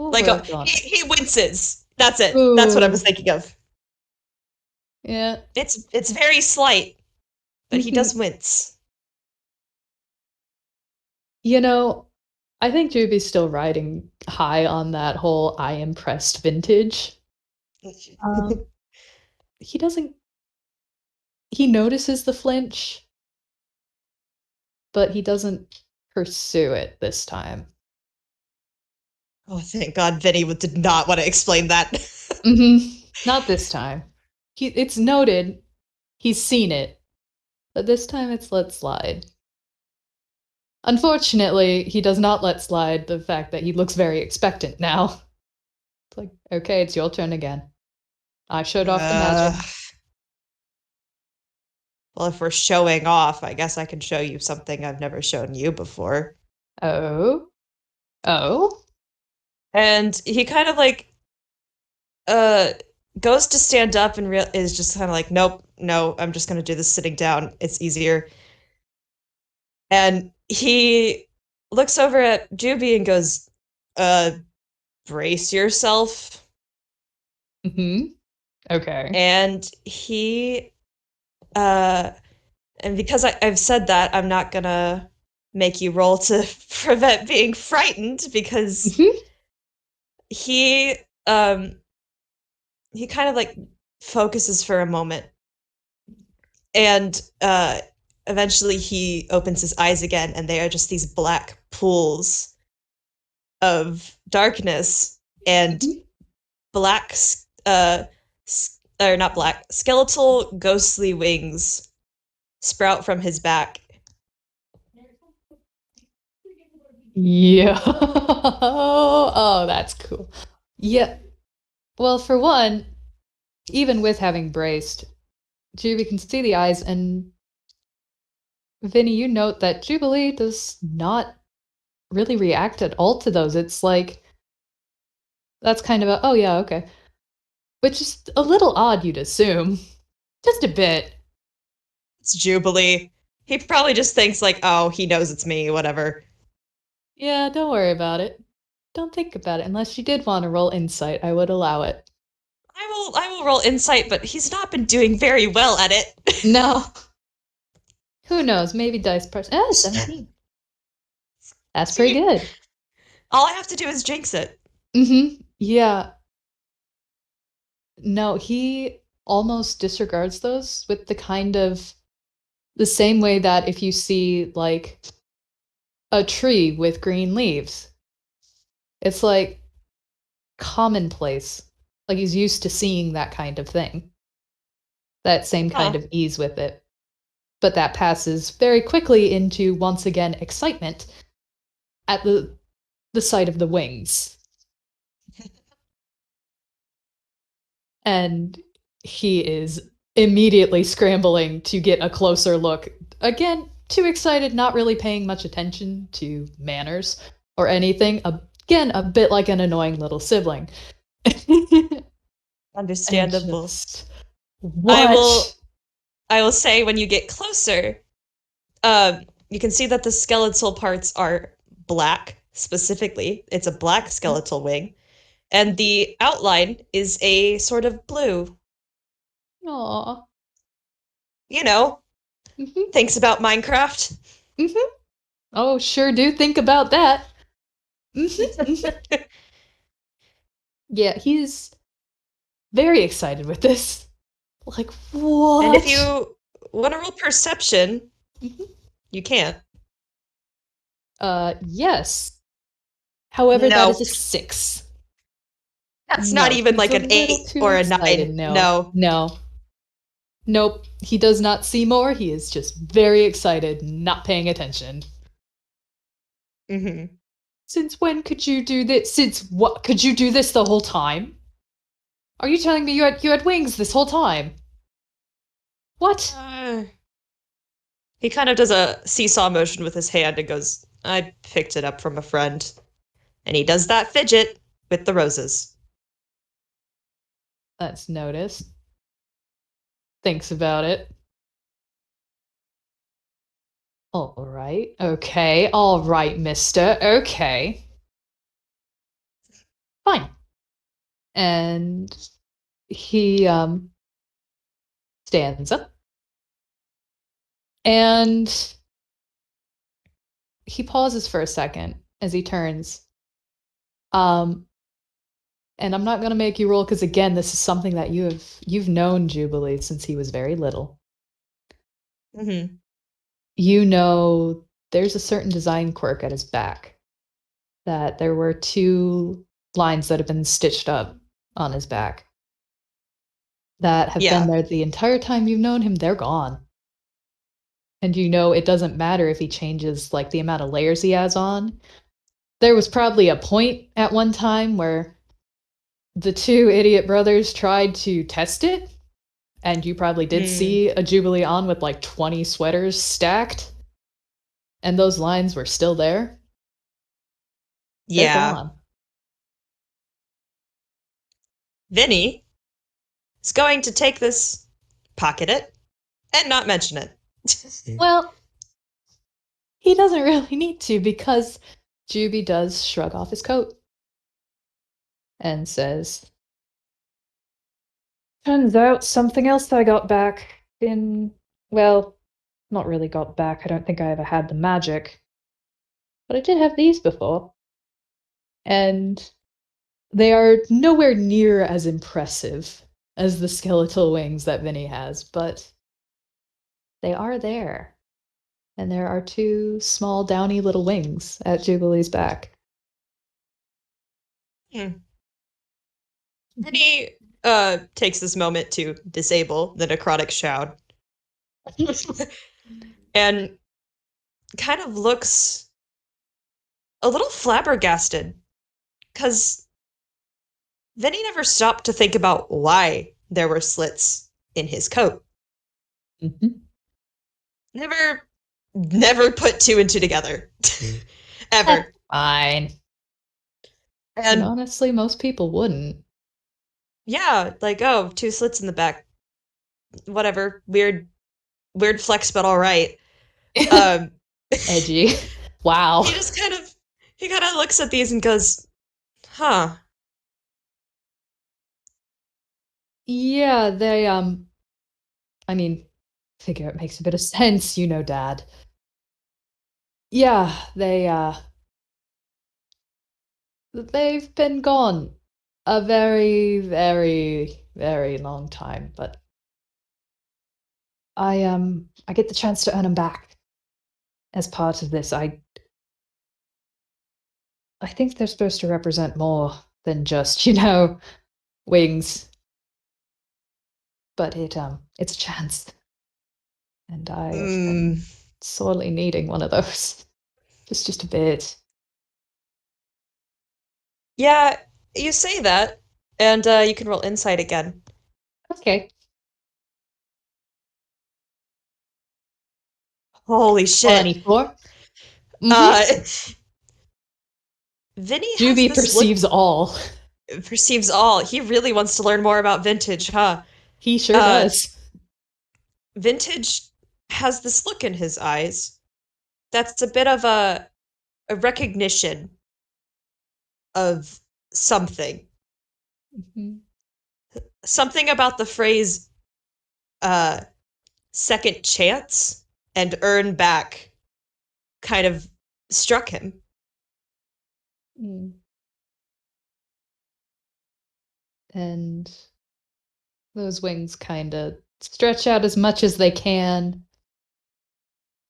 he winces. That's it. That's what I was thinking of. Yeah. It's very slight, but he does wince. You know, I think Juby's still riding high on that whole I am pressed vintage. He notices the flinch, but he doesn't pursue it this time. Oh, thank God Vinny did not want to explain that. Not this time. It's noted. He's seen it. But this time it's let slide. Unfortunately, he does not let slide the fact that he looks very expectant now. It's like, okay, it's your turn again. I showed off the magic. Well, if we're showing off, I guess I can show you something I've never shown you before. Oh? And he kind of like goes to stand up and is just kind of like, nope, no, I'm just gonna do this sitting down. It's easier. And he looks over at Juby and goes, brace yourself. Okay. And he, and because I've said that, I'm not gonna make you roll to prevent being frightened, because he kind of like focuses for a moment, and eventually he opens his eyes again, and they are just these black pools of darkness, and black or not black, skeletal ghostly wings sprout from his back. Yeah. Oh, that's cool. Yeah. Well, for one, even with having braced, Juby can see the eyes, and Vinny, you note that Jubilee does not really react at all to those. It's like, that's kind of a, oh yeah, okay. Which is a little odd, you'd assume. Just a bit. It's Jubilee. He probably just thinks like, oh, he knows it's me, whatever. Yeah, don't worry about it. Don't think about it. Unless you did want to roll insight, I would allow it. I will roll insight, but he's not been doing very well at it. No. Who knows? Maybe dice person. Oh, 17. That's pretty good. All I have to do is jinx it. Yeah. No, he almost disregards those with the same way that if you see, like, a tree with green leaves, it's like commonplace. Like, he's used to seeing that kind of thing. That same kind of ease with it. But that passes very quickly into, once again, excitement at the sight of the wings. And he is immediately scrambling to get a closer look. Again, too excited, not really paying much attention to manners or anything. Again, a bit like an annoying little sibling. Understandable. What? I will say when you get closer, you can see that the skeletal parts are black specifically. It's a black skeletal wing. And the outline is a sort of blue. Aw. You know, Mm-hmm. thinks about Minecraft. Mm-hmm. Oh, sure do think about that. Mm-hmm. Yeah, he's very excited with this. Like, what? And if you want to roll perception, Mhm. you can't. Yes. However, that No. is a 6. That's No, not even he's like a an little 8 too or a excited. 9. No. Nope. He does not see more. He is just very excited, not paying attention. Mm-hmm. Since when could you do this? Since what? Could you do this the whole time? Are you telling me you had wings this whole time? What? He kind of does a seesaw motion with his hand and goes, I picked it up from a friend. And he does that fidget with the roses. That's noticed. Thinks about it. All right. Okay. All right, mister. Okay. Fine. And he stands up. And he pauses for a second as he turns. And I'm not going to make you roll because again, this is something that you've known Jubilee since he was very little. Mm-hmm. You know there's a certain design quirk at his back. That there were 2 lines that have been stitched up on his back. That have Yeah. been there the entire time you've known him. They're gone. And you know it doesn't matter if he changes like the amount of layers he has on. There was probably a point at one time where the 2 idiot brothers tried to test it, and you probably did see a Jubilee on with like 20 sweaters stacked, and those lines were still there. They're Yeah. gone. Vinny is going to take this, pocket it, and not mention it. Well, he doesn't really need to because Juby does shrug off his coat and says, turns out something else I got back well, not really got back. I don't think I ever had the magic. But I did have these before. And they are nowhere near as impressive as the skeletal wings that Vinny has, but they are there. And there are 2 small, downy little wings at Jubilee's back. Vinny takes this moment to disable the necrotic shroud. And kind of looks a little flabbergasted. Because Vinny never stopped to think about why there were slits in his coat. Mm-hmm. Never put 2 and 2 together. Ever. Fine. And And honestly, most people wouldn't. yeah, like, oh, 2 slits in the back. Whatever. Weird flex, but all right. Edgy. Wow. He kind of looks at these and goes, huh. Yeah, they, I mean, figure it makes a bit of sense, you know, Dad. Yeah, they've been gone a very, very, very long time, but I get the chance to earn them back as part of this. I think they're supposed to represent more than just, you know, wings. But it's a chance. And I have been sorely needing one of those. Just a bit. Yeah, you say that, and you can roll insight again. Okay. Holy shit. 24. Uh, Vinny has Juby this look, perceives all. perceives all. He really wants to learn more about Vintage, huh? He sure does. Vintage has this look in his eyes that's a bit of a recognition of something. Mhm. Something about the phrase uh second chance and earn back kind of struck him. Mm. And those wings kind of stretch out as much as they can.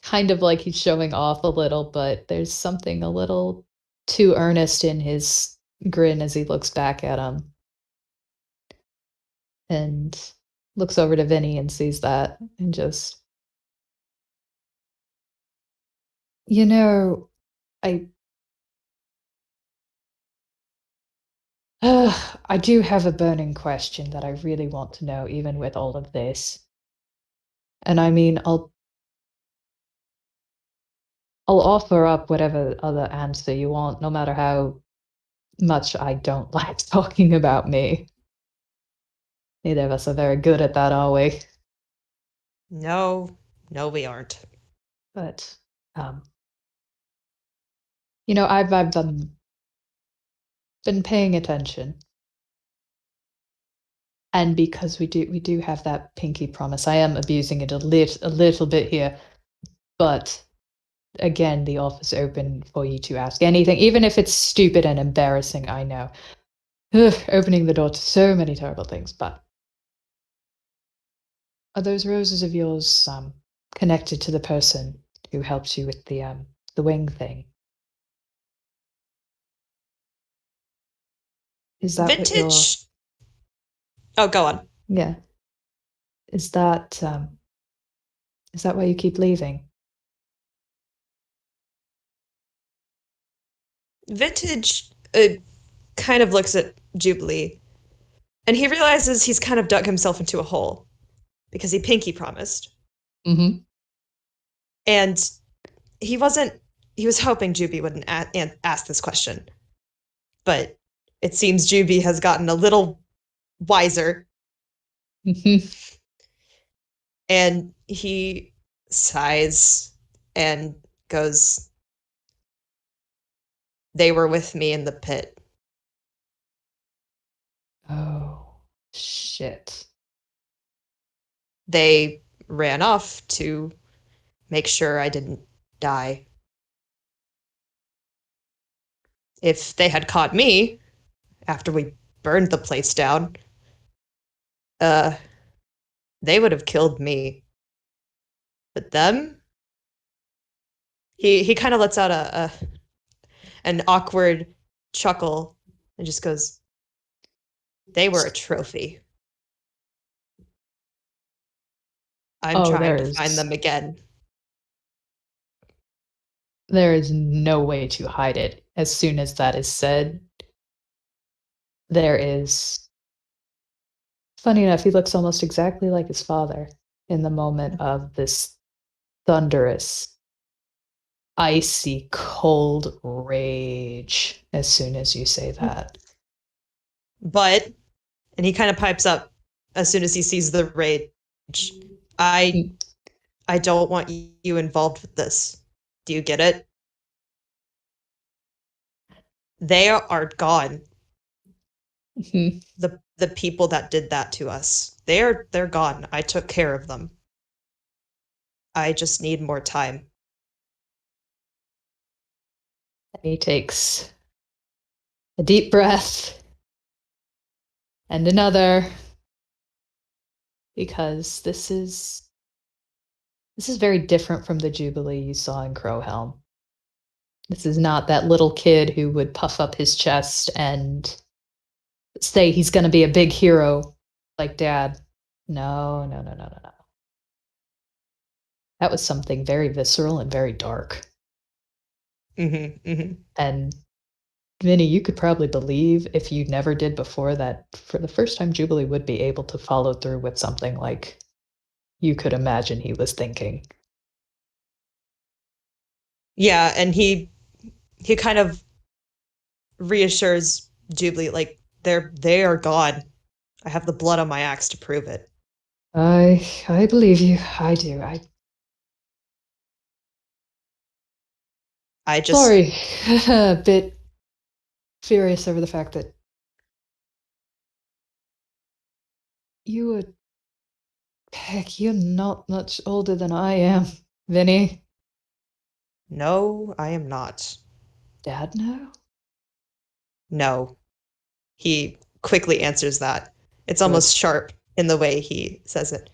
Kind of like he's showing off a little, but there's something a little too earnest in his grin as he looks back at him. And looks over to Vinny and sees that and just, you know, I I do have a burning question that I really want to know, even with all of this. And I mean, I'll offer up whatever other answer you want, no matter how much I don't like talking about me. Neither of us are very good at that, are we? No, no, we aren't. But um, you know, I've been paying attention, and because we do have that pinky promise, I am abusing it a little bit here, but again, the offer's open for you to ask anything, even if it's stupid and embarrassing. I know, ugh, opening the door to so many terrible things. But are those roses of yours connected to the person who helped you with the wing thing? Is that what you're? Vintage. Oh, go on. Yeah. Is that why you keep leaving? Vintage kind of looks at Jubilee, and he realizes he's kind of dug himself into a hole because he pinky promised. Mm-hmm. And he wasn't, he was hoping Juby wouldn't ask this question. But it seems Juby has gotten a little wiser, Mm-hmm. and he sighs and goes, "They were with me in the pit." Oh, shit. They ran off to make sure I didn't die. If they had caught me after we burned the place down, uh, they would have killed me. But them? He kind of lets out a an awkward chuckle and just goes, "They were a trophy. I'm Oh, trying to find them again." there is no way to hide it. As soon as that is said, there is. Funny enough, he looks almost exactly like his father in the moment of this thunderous, icy, cold rage as soon as you say that. But, and he kind of pipes up as soon as he sees the rage, I Mm. I don't want you involved with this. Do you get it? They are gone. Mhm. The people that did that to us. They're gone. I took care of them. I just need more time. He takes a deep breath and another, because this is very different from the Jubilee you saw in Crowhelm. This is not that little kid who would puff up his chest and say he's going to be a big hero like dad. No, no, no, no, no, no. That was something very visceral and very dark. And Vinny, you could probably believe, if you never did before, that for the first time Jubilee would be able to follow through with something like you could imagine he was thinking. Yeah, and he kind of reassures Jubilee, like, they are gone. I have the blood on my axe to prove it. I believe you. I do. I just Sorry, a bit furious over the fact that you would. Heck, you're not much older than I am, Vinny. No, I am not. Dad, no? No. He quickly answers that. It's Good. almost sharp in the way he says it.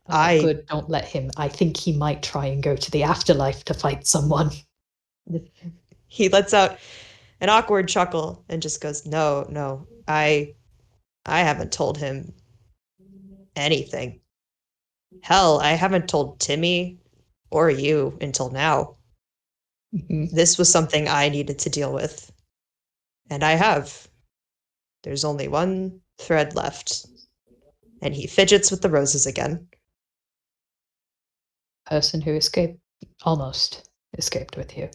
Oh, good. Don't let him. I think he might try and go to the afterlife to fight someone. He lets out an awkward chuckle and just goes, "No, no. I haven't told him anything. Hell, I haven't told Timmy or you until now. This was something I needed to deal with. And I have. There's only one thread left." And he fidgets with the roses again. Person who almost escaped with you.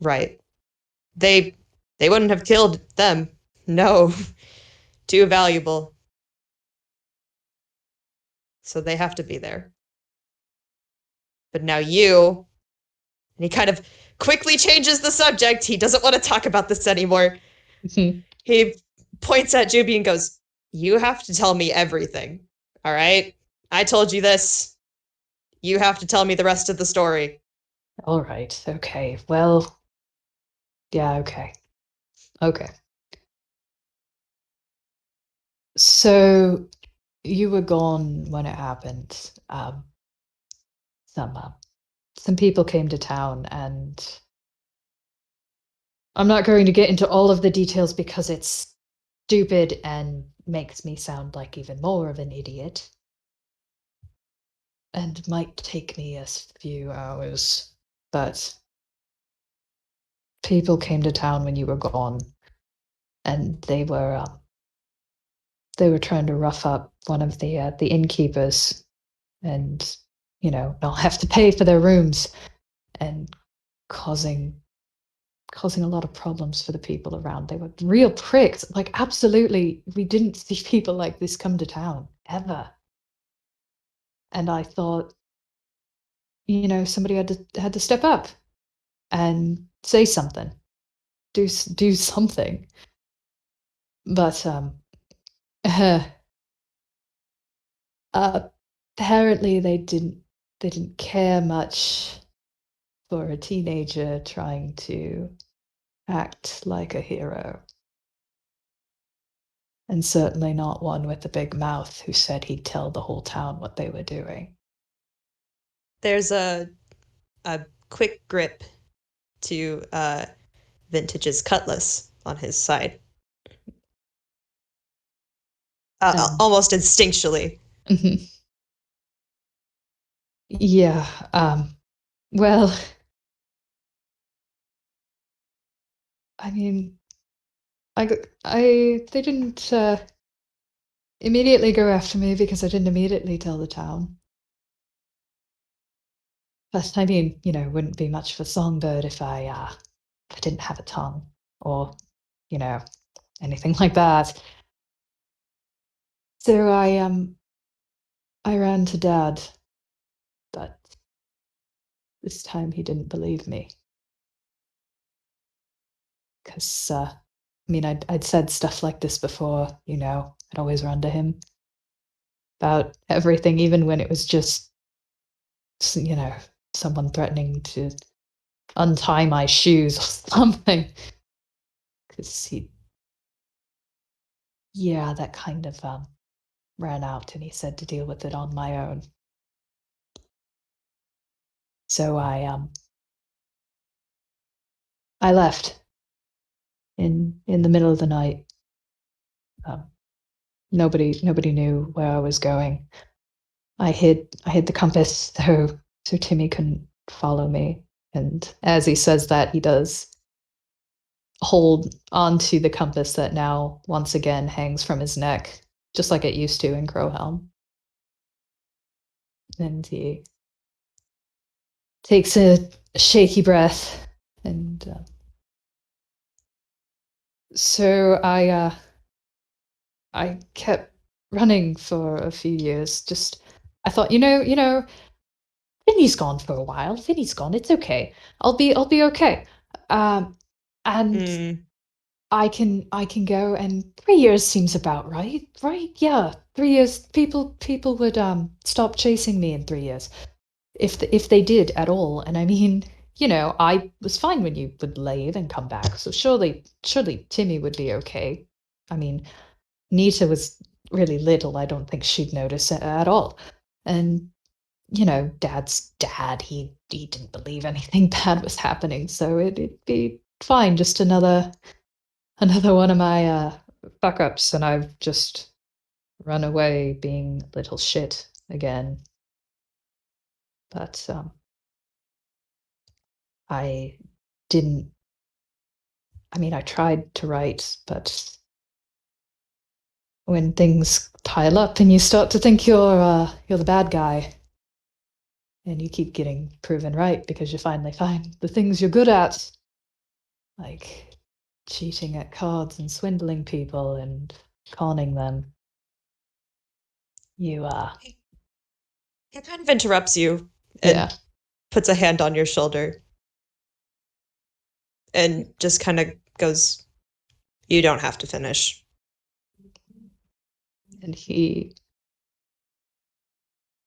Right. They wouldn't have killed them. No. Too valuable. So they have to be there. But now you, and he kind of quickly changes the subject. He doesn't want to talk about this anymore. He points at Juby and goes, "You have to tell me everything. All right? I told you this. You have to tell me the rest of the story." All right. Okay. Well, yeah, okay. Okay. So you were gone when it happened. Some people came to town, and I'm not going to get into all of the details because it's stupid and makes me sound like even more of an idiot. And might take me a few hours, but people came to town when you were gone, and they were trying to rough up one of the innkeepers, and not have to pay for their rooms, and causing a lot of problems for the people around. They were real pricks. Like, absolutely, we didn't see people like this come to town ever. And I thought, somebody had to step up and say something, do something. But apparently they didn't care much for a teenager trying to act like a hero. And certainly not one with a big mouth who said he'd tell the whole town what they were doing. There's a quick grip to Vintage's cutlass on his side. Almost instinctually. Yeah, well, I mean, they didn't immediately go after me because I didn't immediately tell the town. But I mean, wouldn't be much of a songbird if I didn't have a tongue or, anything like that. So I ran to Dad, but this time he didn't believe me. Because, I mean, I'd said stuff like this before, I'd always run to him about everything, even when it was just, someone threatening to untie my shoes or something. Because that kind of ran out, and he said to deal with it on my own. So I left in the middle of the night. Nobody knew where I was going. I hid the compass so Timmy couldn't follow me. And as he says that, he does hold onto the compass that now once again hangs from his neck, just like it used to in Crowhelm. And he takes a shaky breath, and so I kept running for a few years. Just I thought, Vinny's gone for a while. Vinny's gone. It's okay. I'll be okay. And Mm. I can go, and 3 years seems about right. Right? Yeah, 3 years. People would stop chasing me in 3 years, if they did at all. And I mean, I was fine when you would leave and come back. So surely Timmy would be okay. I mean, Nita was really little. I don't think she'd notice it at all. And Dad's dad, he didn't believe anything bad was happening, so it'd be fine. Just another one of my fuck ups, and I've just run away being a little shit again. But I didn't. I mean, I tried to write, but when things pile up and you start to think you're the bad guy, and you keep getting proven right because you finally find the things you're good at, like cheating at cards and swindling people and conning them. You He kind of interrupts you and yeah. puts a hand on your shoulder and just kind of goes, "You don't have to finish." And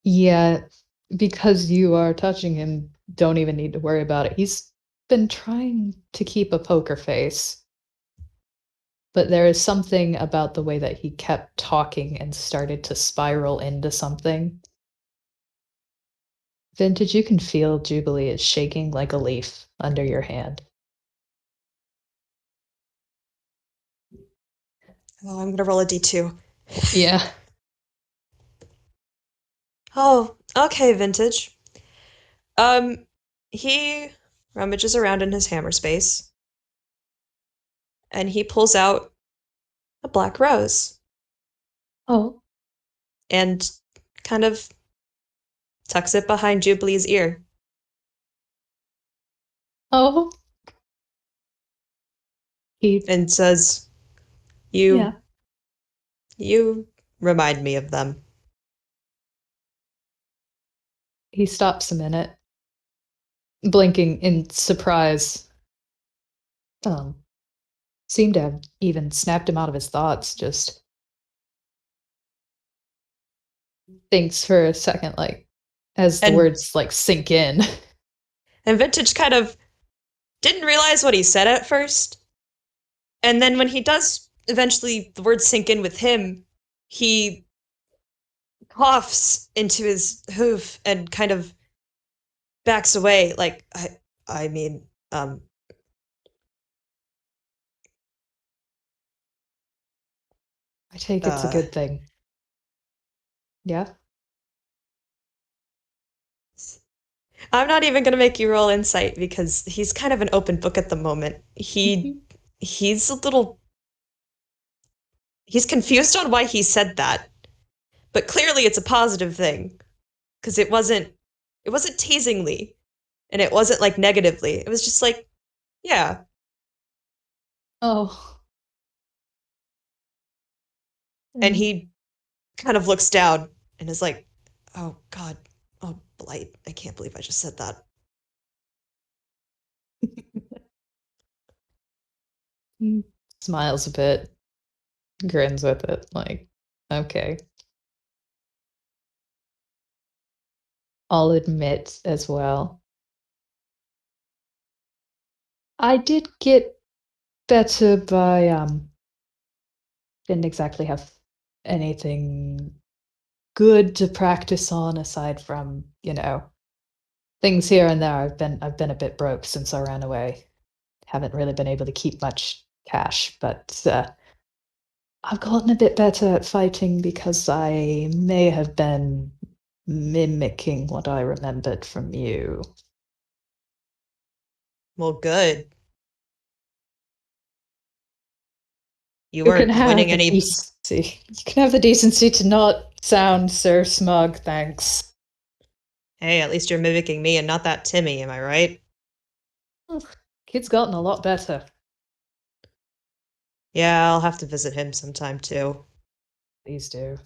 yeah, because you are touching him, don't even need to worry about it. He's been trying to keep a poker face, but there is something about the way that he kept talking and started to spiral into something. Vintage, you can feel Jubilee is shaking like a leaf under your hand. Oh, I'm gonna roll a d2. Yeah. Oh, okay, Vintage. He rummages around in his hammer space, and he pulls out a black rose Oh. and kind of tucks it behind Jubilee's ear. Oh. He And says, "You yeah. you remind me of them." He stops a minute, blinking in surprise. Seemed to have even snapped him out of his thoughts, just thinks for a second, like, as the And words, like, sink in. and Vintage kind of didn't realize what he said at first. And then when he does eventually the words sink in with him, he coughs into his hoof and kind of backs away like I mean, I take it's a uh good thing. Yeah? I'm not even gonna make you roll insight because he's kind of an open book at the moment. He's a little he's confused on why he said that, but clearly it's a positive thing because it wasn't teasingly and it wasn't like negatively. It was just like, yeah. Oh. And Mm. he kind of looks down and is like, "Oh God, oh Blight, I can't believe I just said that." Smiles a bit, grins with it, like, okay. I'll admit as well. I did get better by, didn't exactly have anything good to practice on aside from, things here and there. I've been a bit broke since I ran away. Haven't really been able to keep much cash, but I've gotten a bit better at fighting because I may have been mimicking what I remembered from you. Well, good. You You can weren't have winning the any. decency. You can have the decency to not sound so smug, thanks. Hey, at least you're mimicking me and not that Timmy, am I right? Kid's gotten a lot better. Yeah, I'll have to visit him sometime too. Please do.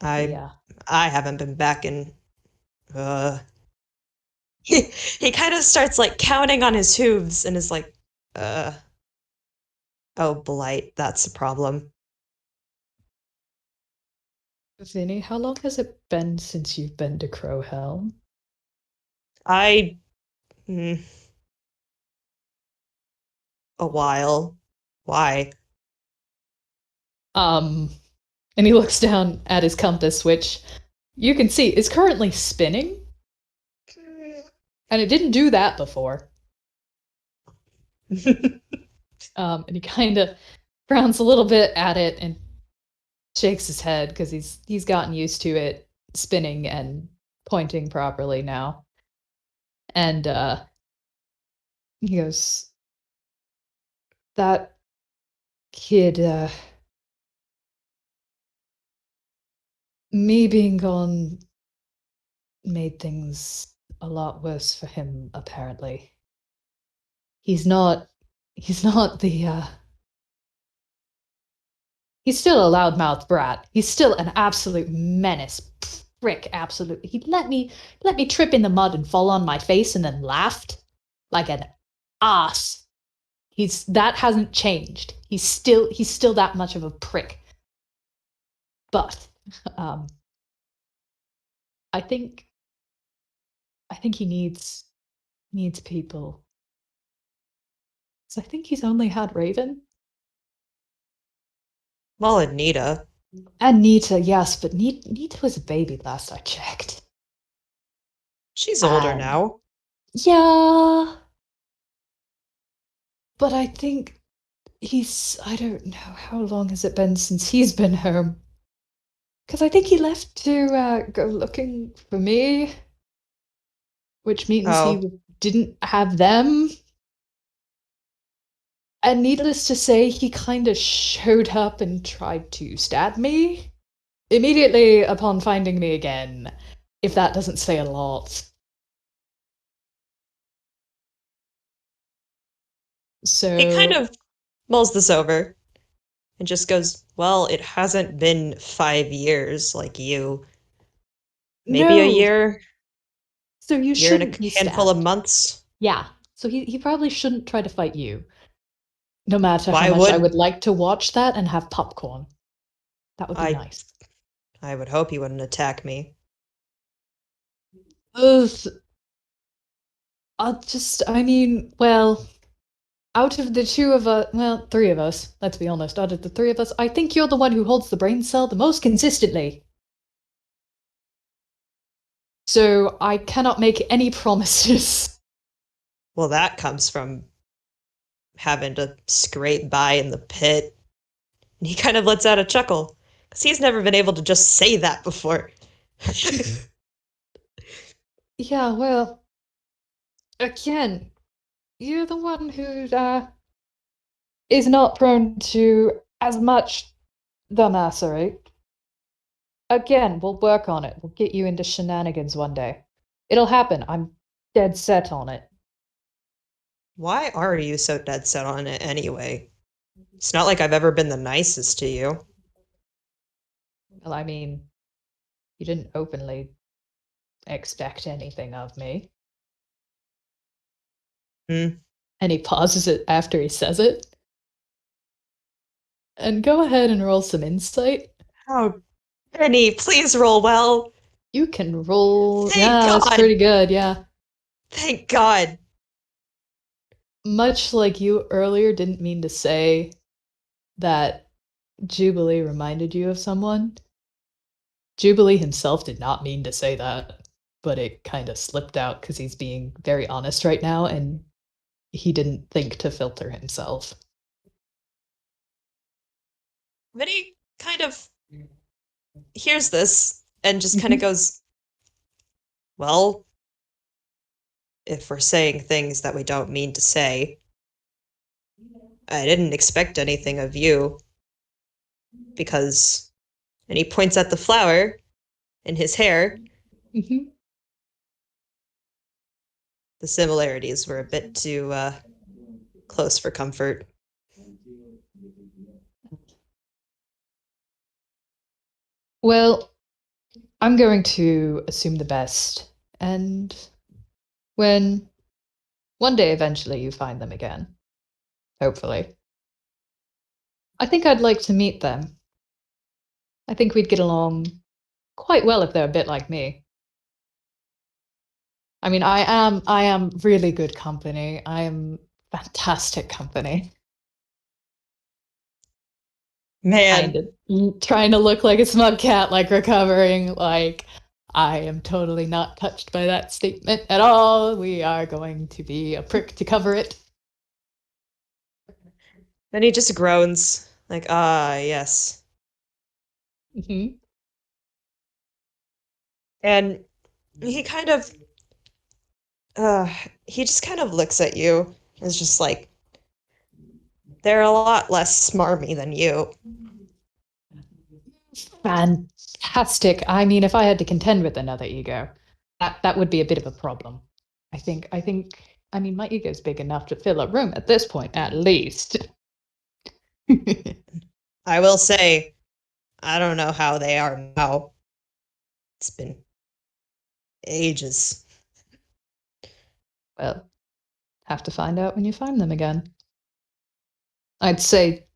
I Yeah. I haven't been back in uh he kind of starts like counting on his hooves and is like, uh oh, blight, that's a problem. Vinny, how long has it been since you've been to Crowhelm? I mm, a while. Why? And he looks down at his compass, which you can see is currently spinning. And it didn't do that before. And he kind of frowns a little bit at it and shakes his head because he's gotten used to it spinning and pointing properly now. And he goes, "That kid, me being gone made things a lot worse for him, apparently. He's not the he's still a loudmouth brat. He's still an absolute menace. Prick, absolutely. He let me trip in the mud and fall on my face and then laughed like an ass. That hasn't changed. He's still that much of a prick. But I think he needs people. So I think he's only had Raven. Well, Anita. And Nita, yes, but Nita was a baby last I checked. She's older And now. yeah. But I think I don't know, how long has it been since he's been home? Because I think he left to go looking for me, which means Oh. he didn't have them. And needless to say, he kind of showed up and tried to stab me immediately upon finding me again, if that doesn't say a lot. He kind So, of mulls this over and just goes, well, it hasn't been 5 years like you. Maybe a no, year? so you Year and a shouldn't be handful of stabbed. months? Yeah, so he probably shouldn't try to fight you. No matter how Why much I would would like to watch that and have popcorn. That would be I nice. I would hope he wouldn't attack me. Ugh, I mean, well, out of the two of us, well, three of us, let's be honest, out of the three of us, I think you're the one who holds the brain cell the most consistently. So I cannot make any promises. Well, that comes from having to scrape by in the pit. And he kind of lets out a chuckle, because he's never been able to just say that before. Yeah, well, again, you're the one who is not prone to as much dumbassery. Again, we'll work on it. We'll get you into shenanigans one day. It'll happen. I'm dead set on it. Why are you so dead set on it anyway? It's not like I've ever been the nicest to you. Well, I mean, you didn't openly expect anything of me. Hmm. And he pauses it after he says it. And go ahead and roll some insight. Oh, Penny, please roll well. You can roll. Thank Yeah, that's God. pretty good. Yeah. Thank God. Much like you earlier didn't mean to say that Jubilee reminded you of someone, Jubilee himself did not mean to say that, but it kind of slipped out because he's being very honest right now and he didn't think to filter himself. Vinny kind of hears this and just kind of goes, well, if we're saying things that we don't mean to say, I didn't expect anything of you, because, and he points at the flower in his hair. Mm-hmm. The similarities were a bit too close for comfort. Well, I'm going to assume the best, and when one day eventually you find them again, hopefully, I think I'd like to meet them. I think we'd get along quite well if they're a bit like me. I mean, I am really good company. I am fantastic company. Man, Trying to look like a smug cat, like recovering, like I am totally not touched by that statement at all. We are going to be a prick to cover it. then he just groans, like, ah, yes. Hmm. And he kind of, uh, he just kind of looks at you, and is just like, they're a lot less smarmy than you. Fantastic. I mean, if I had to contend with another ego, that would be a bit of a problem. I mean, my ego's big enough to fill a room at this point, at least. I will say, I don't know how they are now. It's been ages. Well, have to find out when you find them again. I'd say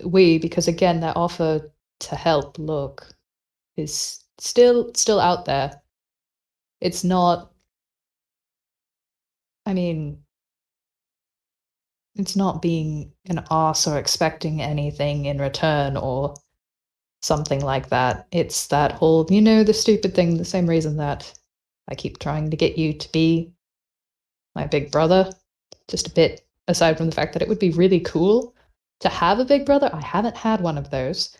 we, because again, that offer to help look is still out there. It's not, I mean, it's not being an ass or expecting anything in return or something like that. It's that whole, the stupid thing, the same reason that I keep trying to get you to be my big brother. Just a bit aside from the fact that it would be really cool to have a big brother. I haven't had one of those.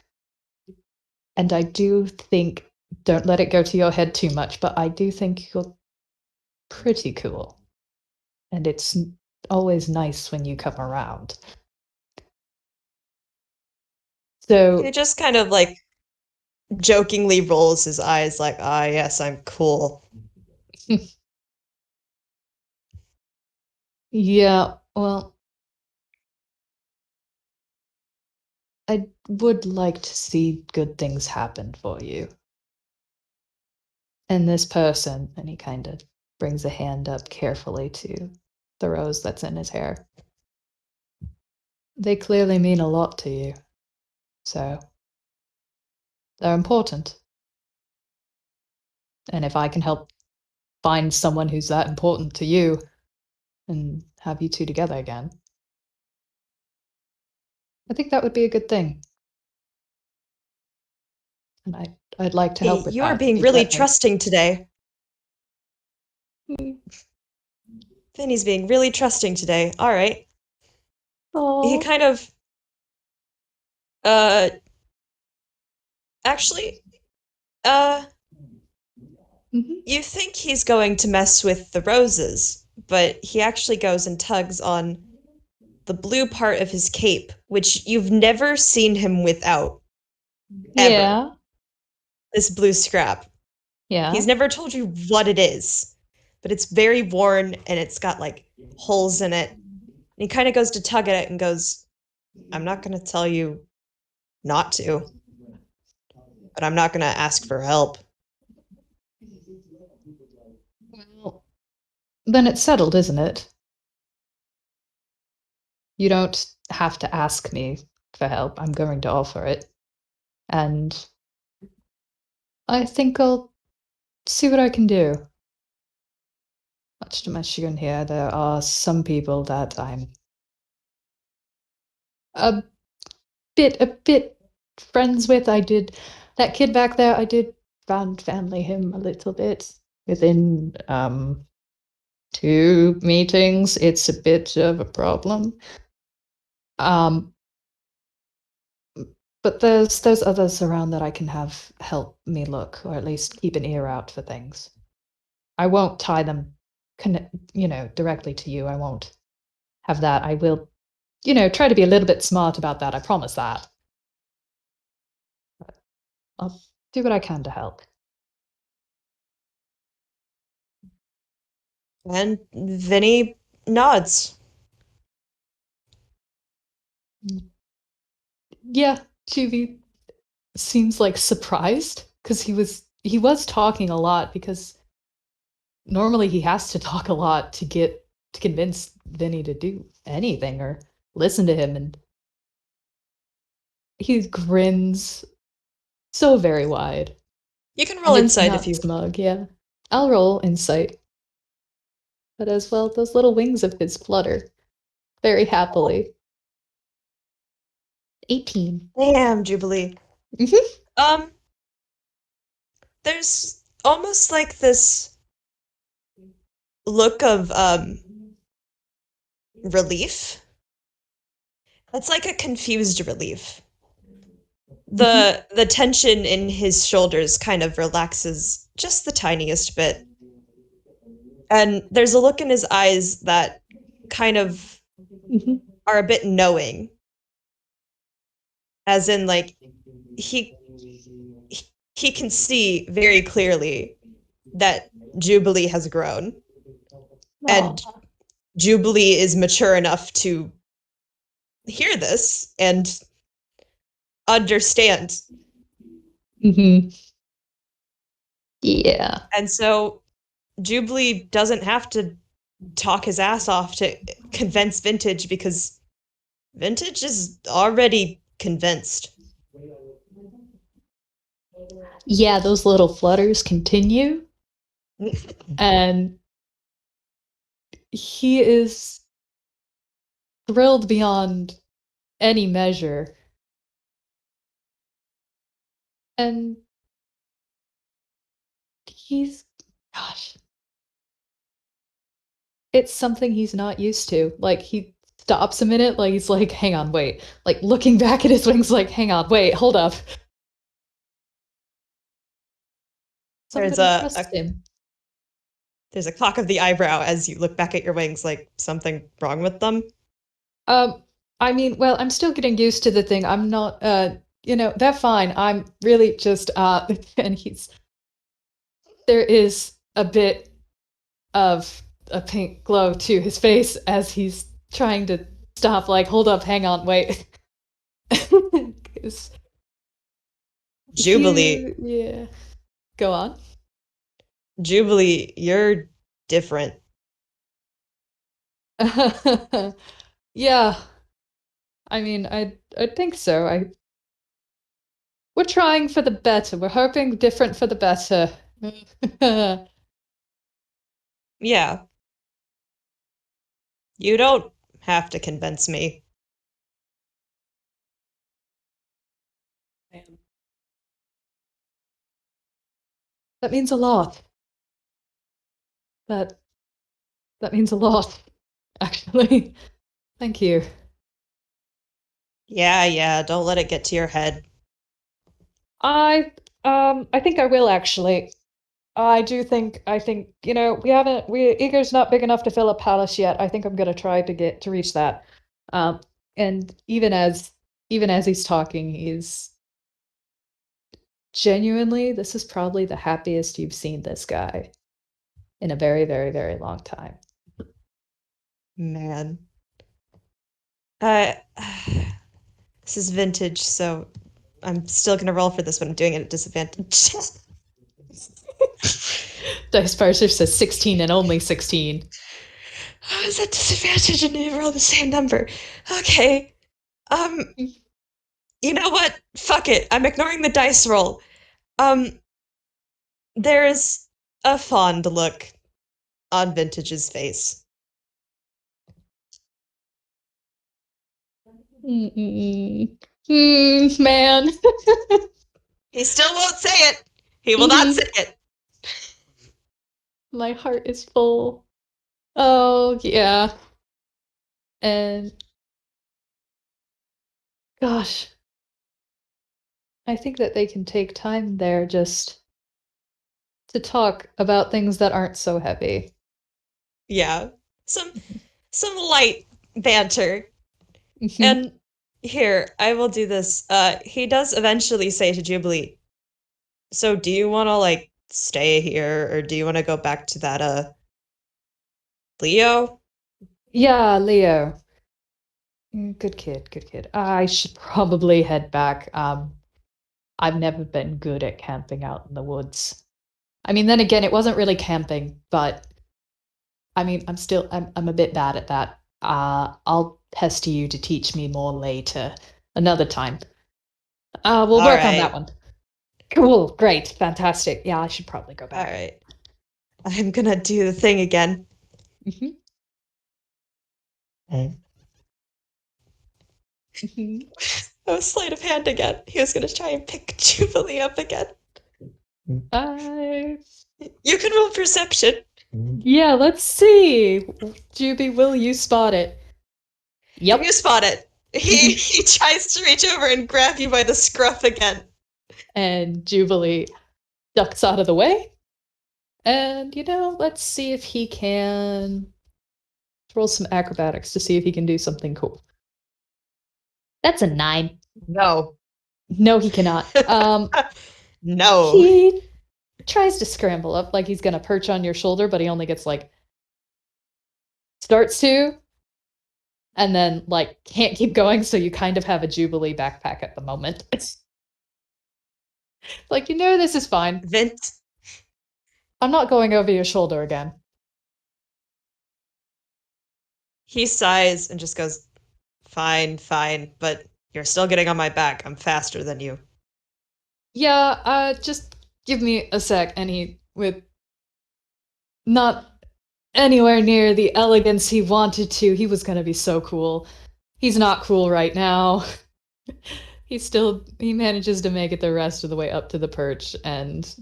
And I do think, don't let it go to your head too much, but I do think you're pretty cool. And it's always nice when you come around. He So, just kind of like jokingly rolls his eyes, like, ah, yes, I'm cool. yeah, well, I would like to see good things happen for you. And this person, and he kind of brings a hand up carefully to the rose that's in his hair. They clearly mean a lot to you. So, they're important. And if I can help find someone who's that important to you and have you two together again, I think that would be a good thing. And I'd like to Hey, help with you are that if being you'd really let me. trusting today. Hmm. Finney's being really trusting today. All right. He Oh. kind of, uh, actually, uh, Hmm. you think he's going to mess with the roses, but he actually goes and tugs on the blue part of his cape, which you've never seen him without, ever. Yeah. This blue scrap. Yeah. He's never told you what it is, but it's very worn and it's got like holes in it. And he kind of goes to tug at it and goes, I'm not going to tell you not to, but I'm not going to ask for help. Well, then it's settled, isn't it? You don't have to ask me for help. I'm going to offer it. And I think I'll see what I can do. Much to my chagrin here, there are some people that I'm a a bit friends with. I did that kid back there. I did found family him a little bit within 2 meetings. It's a bit of a problem. Um, But there's others around that I can have help me look, or at least keep an ear out for things. I won't tie them, directly to you. I won't have that. I will, try to be a little bit smart about that. I promise that. But I'll do what I can to help. And Vinny nods. Yeah, Juby seems like surprised because he was talking a lot because normally he has to talk a lot to convince Vinny to do anything or listen to him, and he grins so very wide. You can roll And it's insight not if you. smug, yeah. I'll roll insight. But as well, those little wings of his flutter very happily. 18. Damn, Jubilee. Mhm. There's almost like this look of relief. It's like a confused relief. The tension in his shoulders kind of relaxes just the tiniest bit. And there's a look in his eyes that kind of Mhm. are a bit knowing. As in like he he can see very clearly that Jubilee has grown and Aw. Jubilee is mature enough to hear this and understand. Mhm. Yeah. And so Jubilee doesn't have to talk his ass off to convince Vintage because Vintage is already convinced. Yeah, those little flutters continue, and he is thrilled beyond any measure. And he's, gosh, it's something he's not used to. Like, he stops a minute, like, he's like, hang on, wait. Like, looking back at his wings, like, hang on, wait, hold up. There's Somebody trust him. there's a cock of the eyebrow as you look back at your wings like something wrong with them. Um, I mean, well, I'm still getting used to the thing. I'm not, they're fine. I'm really just, and there is a bit of a pink glow to his face as he's trying to stop, like, hold up, hang on, wait. 'Cause Jubilee, yeah. Go on. Jubilee, you're different. Yeah. I mean, I think so. We're trying for the better. We're hoping different for the better. Yeah, you don't have to convince me. That means a lot. That that means a lot, actually. Thank you. Yeah, don't let it get to your head. I think I will actually. I think, Eager's not big enough to fill a palace yet. I think I'm gonna try to reach that. Um, and even as he's talking, he's genuinely, this is probably the happiest you've seen this guy in a very, very, very long time. Man. Uh, this is vintage, so I'm still gonna roll for this one. I'm doing it at disadvantage. Dice Parser says 16 and only 16. How is that disadvantage and you roll the same number? Okay. Um, you know what? Fuck it. I'm ignoring the dice roll. Um, there's a fond look on Vintage's face. Man. He still won't say it. He will not Mhm. say it. My heart is full. Oh, yeah. And gosh, I think that they can take time there just to talk about things that aren't so heavy. Yeah. Some light banter. Mhm. And here, I will do this. He does eventually say to Jubilee, so do you want to, like, stay here, or do you want to go back to that, Leo? Yeah, Leo. Good kid, good kid. I should probably head back. I've never been good at camping out in the woods. I mean, then again, it wasn't really camping, but I mean, I'm a bit bad at that. I'll pester you to teach me more later, another time. We'll All work on that right. one. Cool, great, fantastic. Yeah, I should probably go All back. right. I'm gonna do the thing again. Mhm. Oh, sleight of hand again. He was gonna try and pick Jubilee up again. I You can roll perception. Yeah, let's see. Juby, will you spot it? Yep. You spot it. He tries to reach over and grab you by the scruff again. And Jubilee ducks out of the way. And, let's see if he can roll some acrobatics to see if he can do something cool. That's a 9. No. No, he cannot. No. He tries to scramble up like he's gonna perch on your shoulder, but he only gets starts to, and then can't keep going, so you kind of have a Jubilee backpack at the moment. This is fine. Vint. I'm not going over your shoulder again. He sighs and just goes, fine, but you're still getting on my back. I'm faster than you. Yeah, just give me a sec. And he, with not anywhere near the elegance he wanted to, he was gonna be so cool. He's not cool right now. He manages to make it the rest of the way up to the perch and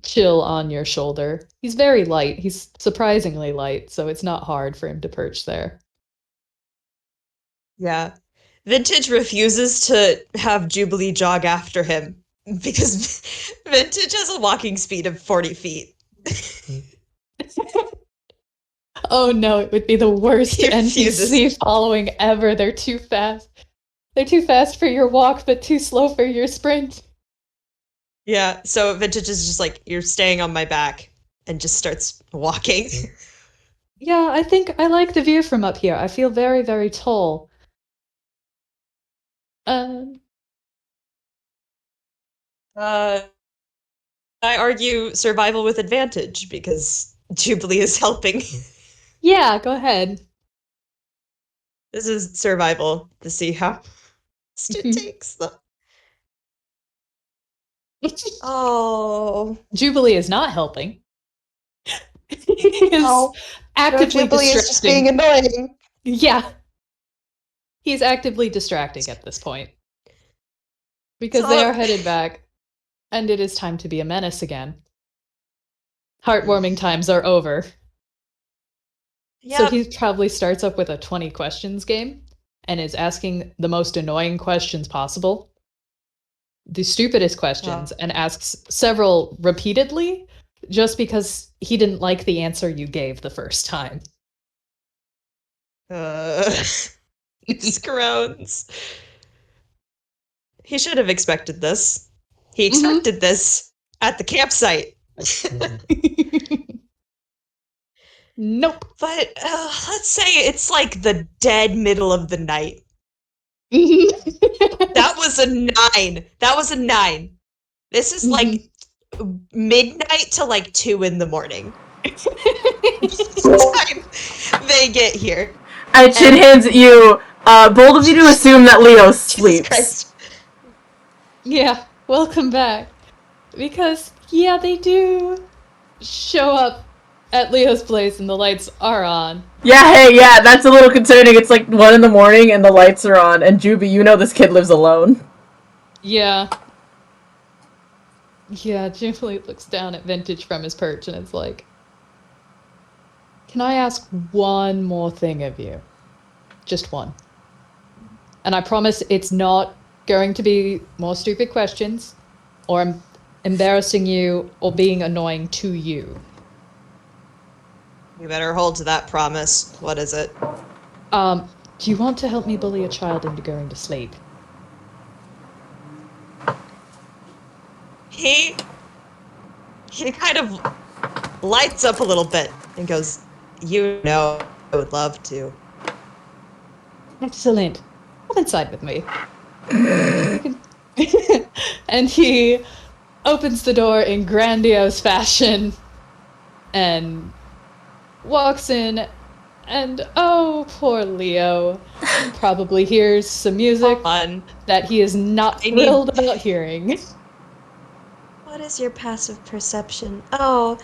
chill on your shoulder. He's very light. He's surprisingly light, so it's not hard for him to perch there. Yeah. Vintage refuses to have Jubilee jog after him because Vintage has a walking speed of 40 feet. Oh no, it would be the worst He refuses. NPC following ever. They're too fast. They're too fast for your walk, but too slow for your sprint. Yeah, so Vintage is just like, you're staying on my back, and just starts walking. Yeah, I think I like the view from up here. I feel very, very tall. I argue survival with advantage because Jubilee is helping. Yeah, go ahead. This is survival to see how fast it takes them. Oh. Jubilee is not helping. He is Oh. actively Jubilee is just being distracting. annoying. Yeah. He's actively distracting at this point. Because they are headed back, and it is time to be a menace again. Heartwarming times are over. So Yep. he probably starts up with a 20 questions game and is asking the most annoying questions possible, the stupidest questions, and asks several repeatedly just because he didn't like the answer you gave the first time. He groans. He should have expected this. He expected this at the campsite. Nope. But let's say it's like the dead middle of the night. That was a 9. That was a 9. This is like midnight to like 2 in the morning. Time they get here. I chin hands at you. Bold of you to assume that Leo sleeps. Yeah, welcome back. Because, yeah, they do show up at Leo's place and the lights are on. Yeah, hey, yeah, that's a little concerning. It's like 1 in the morning and the lights are on, and Juby, you know this kid lives alone. Yeah. Yeah, Jubilee looks down at Vintage from his perch and it's like, can I ask one more thing of you? Just one. And I promise it's not going to be more stupid questions, or embarrassing you, or being annoying to you. You better hold to that promise. What is it? Do you want to help me bully a child into going to sleep? He kind of lights up a little bit and goes, "You know, I would love to." Excellent. Come inside with me. And he opens the door in grandiose fashion and walks in, and oh, poor Leo probably hears some music Fun. that he is not I need- thrilled about hearing. What is your passive perception? Oh,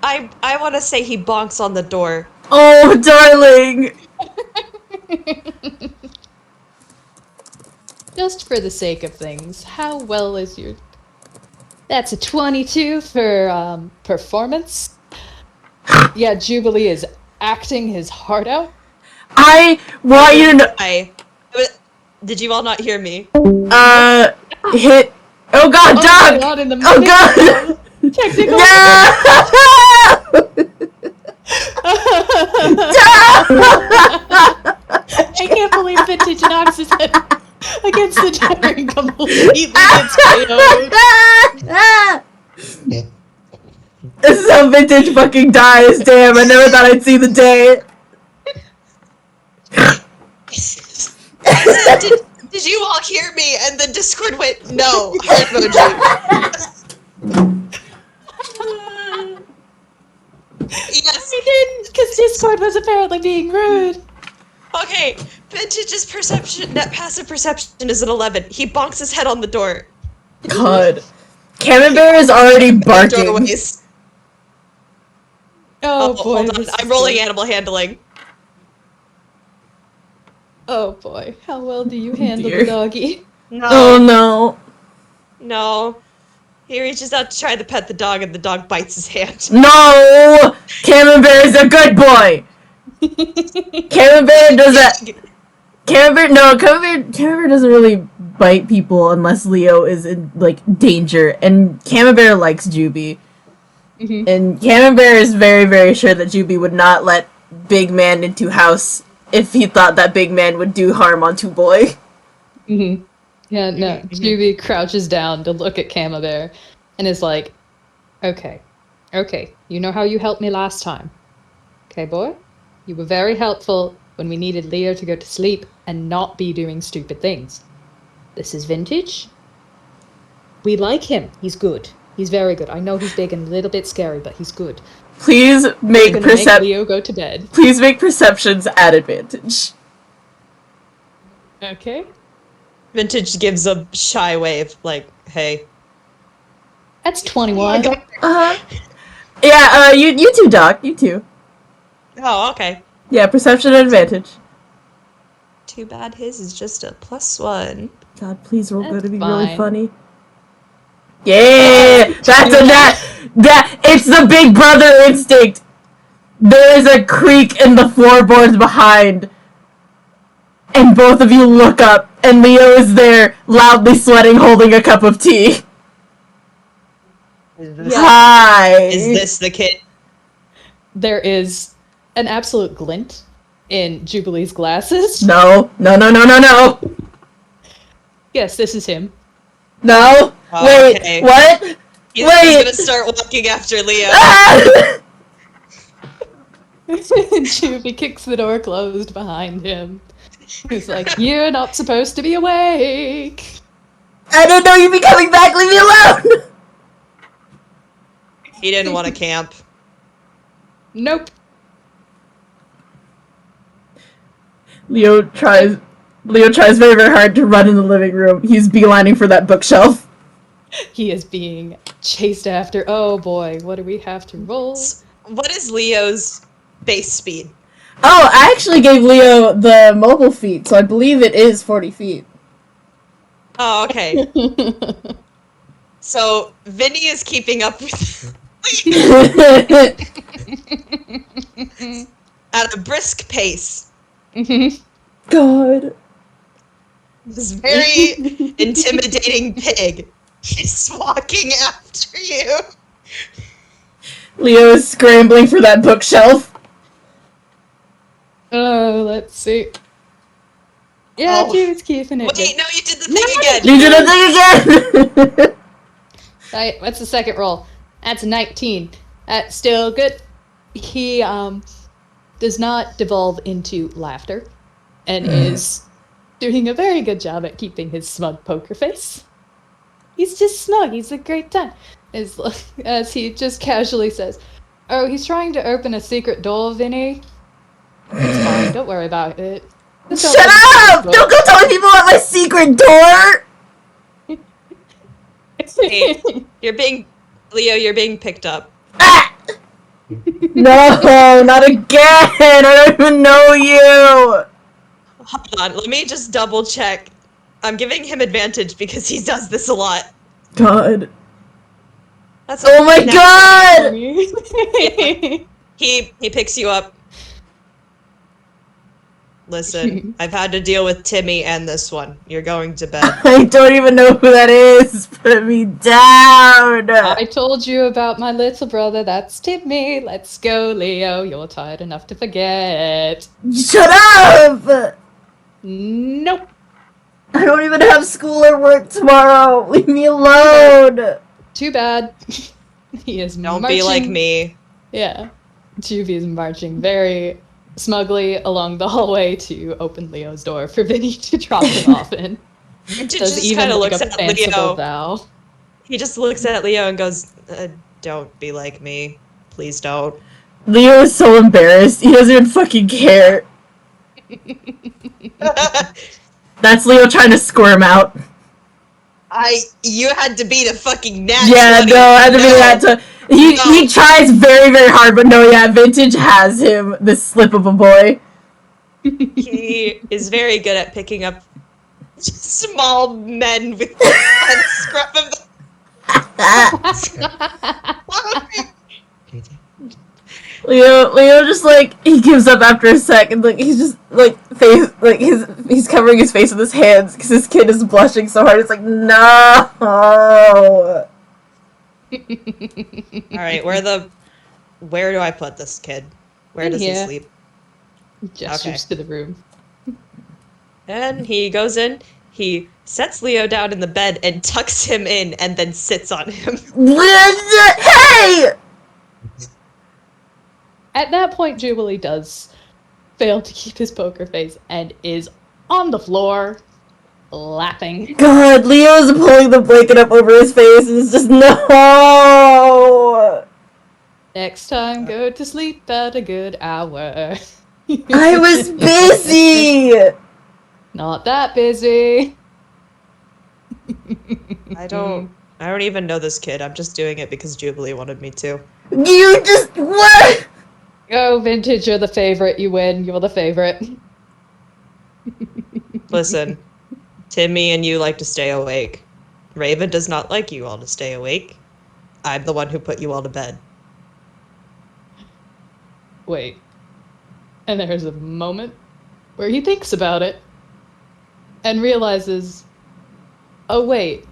I want to say he bonks on the door. Oh, darling! Just for the sake of things, how well is your... That's a 22 for performance. Yeah, Jubilee is acting his heart out. I want you to know. Did you all not hear me? Hit. Oh god, dog! God, in the Oh middle god! of technical... I can't believe Vintage knocks his head against the door and completely gets KO'd. This is how Vintage fucking dies, damn, I never thought I'd see the day. Did you all hear me? And then Discord went, no, heart emoji. Yes. He didn't, because Discord was apparently being rude. Okay, Vintage's net passive perception is an 11. He bonks his head on the door. God. Camembert is already barking. Doorways. Oh, boy. Hold on. this I'm is rolling good. animal handling. Oh boy, how well do you handle Dear. the doggy? No. Oh no. No. He reaches out to try to pet the dog, and the dog bites his hand. No! Camembert is a good boy! Camembert does that. Camembert doesn't really bite people unless Leo is in, like, danger. And Camembert likes Juby. Mhm. And Camembert is very, very sure that Juby would not let Big Man into house if he thought that Big Man would do harm onto Boy. Mm-hmm. Yeah, no. Juby crouches down to look at Camembert and is like, okay, you know how you helped me last time. Okay, boy? You were very helpful when we needed Leo to go to sleep and not be doing stupid things. This is Vintage. We like him. He's good. He's very good. I know he's big and a little bit scary, but he's good. Please make We're gonna make Leo go to bed. Please make perceptions at advantage. Okay. Vintage gives a shy wave, like, hey. That's 21. Yeah, you too, Doc. You too. Oh, okay. Yeah, perception advantage. Too bad his is just a +1. God, please roll That's good to be really fine. funny. Yeah! That's a that it's the big brother instinct! There is a creak in the floorboards behind. And both of you look up, and Leo is there, loudly sweating, holding a cup of tea. Hi! Is this the kid? There is an absolute glint in Jubilee's glasses. No. Yes, this is him. No! Oh, Wait, okay. what? He's Wait! gonna start walking after Leo. Ah! Juby kicks the door closed behind him. He's like, you're not supposed to be awake. I didn't know you'd be coming back, leave me alone! He didn't want to camp. Nope. Leo tries very, very hard to run in the living room. He's beelining for that bookshelf. He is being chased after. Oh boy, what do we have to roll? What is Leo's base speed? Oh, I actually gave Leo the mobile feat, so I believe it is 40 feet. Oh, okay. So, Vinny is keeping up with at a brisk pace. Mhm. God. This very intimidating pig. He's walking after you. Leo is scrambling for that bookshelf. Oh, let's see. Yeah, Oh. she was keeping it. Wait, no, you did the thing again. You did the thing again! Alright, what's the second roll? That's a 19. That's still good. He does not devolve into laughter and is doing a very good job at keeping his smug poker face. He's just smug. He's a great time. As he just casually says, "Oh, he's trying to open a secret door, Vinny. It's fine. Don't worry about it. Just Shut open the up! door." Don't go telling people about my secret door! Hey, you're being picked up. Ah! No, not again! I don't even know you! Hold on, let me just double check. I'm giving him advantage because he does this a lot. God. That's Oh my god! He picks you up. Listen, I've had to deal with Timmy and this one. You're going to bed. I don't even know who that is. Put me down. I told you about my little brother. That's Timmy. Let's go, Leo. You're tired enough to forget. Shut up! Nope. I don't even have school or work tomorrow. Leave me alone. Too bad. He is Don't marching. be like me. Yeah. Juvie is marching very smugly along the hallway to open Leo's door for Vinny to drop him off in. It Does just even kind of like looks a at fanciful Leo. vow. He just looks at Leo and goes, "Don't be like me. Please don't." Leo is so embarrassed. He doesn't even fucking care. That's Leo trying to squirm out. You had to beat a fucking nat Yeah, 20. no, I had to be that to. He tries very, very hard, but no, yeah, Vintage has him, this slip of a boy. He is very good at picking up small men with and scruff of Leo just like he gives up after a second, like he's just like he's covering his face with his hands because his kid is blushing so hard. It's like no. Alright, where do I put this kid? Where does he sleep? Gestures to the room. And he goes in, he sets Leo down in the bed and tucks him in and then sits on him. Hey! At that point, Jubilee does fail to keep his poker face and is on the floor, laughing. God, Leo's pulling the blanket up over his face and it's just no. Next time, go to sleep at a good hour. I was busy. Not that busy. I don't even know this kid. I'm just doing it because Jubilee wanted me to. You just what? Go, Vintage, you're the favorite. You win. You're the favorite. Listen, Timmy and you like to stay awake. Raven does not like you all to stay awake. I'm the one who put you all to bed. Wait. And there's a moment where he thinks about it and realizes, oh wait,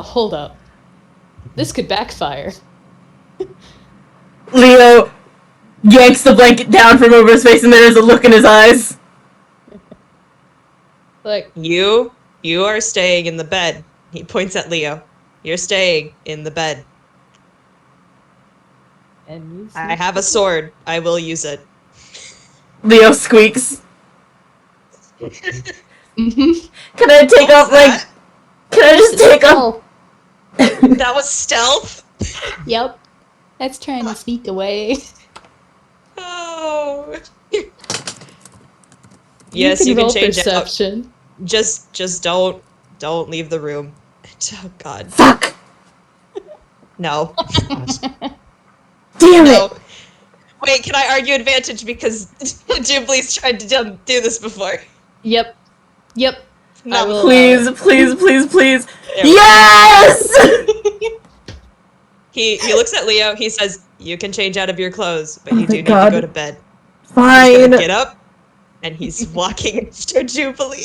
hold up. This could backfire. Leo yanks the blanket down from over his face and there is a look in his eyes. Like, You are staying in the bed. He points at Leo. You're staying in the bed. and I have a sword. I will use it. Leo squeaks. Mm-hmm. Can I take off like? Can I just take off? That was stealth? Yep. That's trying to sneak away. Oh. Yes, you can roll change perception. out. Just don't leave the room. Oh god. Fuck! No. Damn No. it! Wait, can I argue advantage because Jubilee's tried to do this before? Yep. Yep. No. I will, Please, please, please, please! There we go. Yes! He looks at Leo. He says, "You can change out of your clothes, but Oh you my do need God. to go to bed." He's Fine. gonna get up, and he's walking after Jubilee.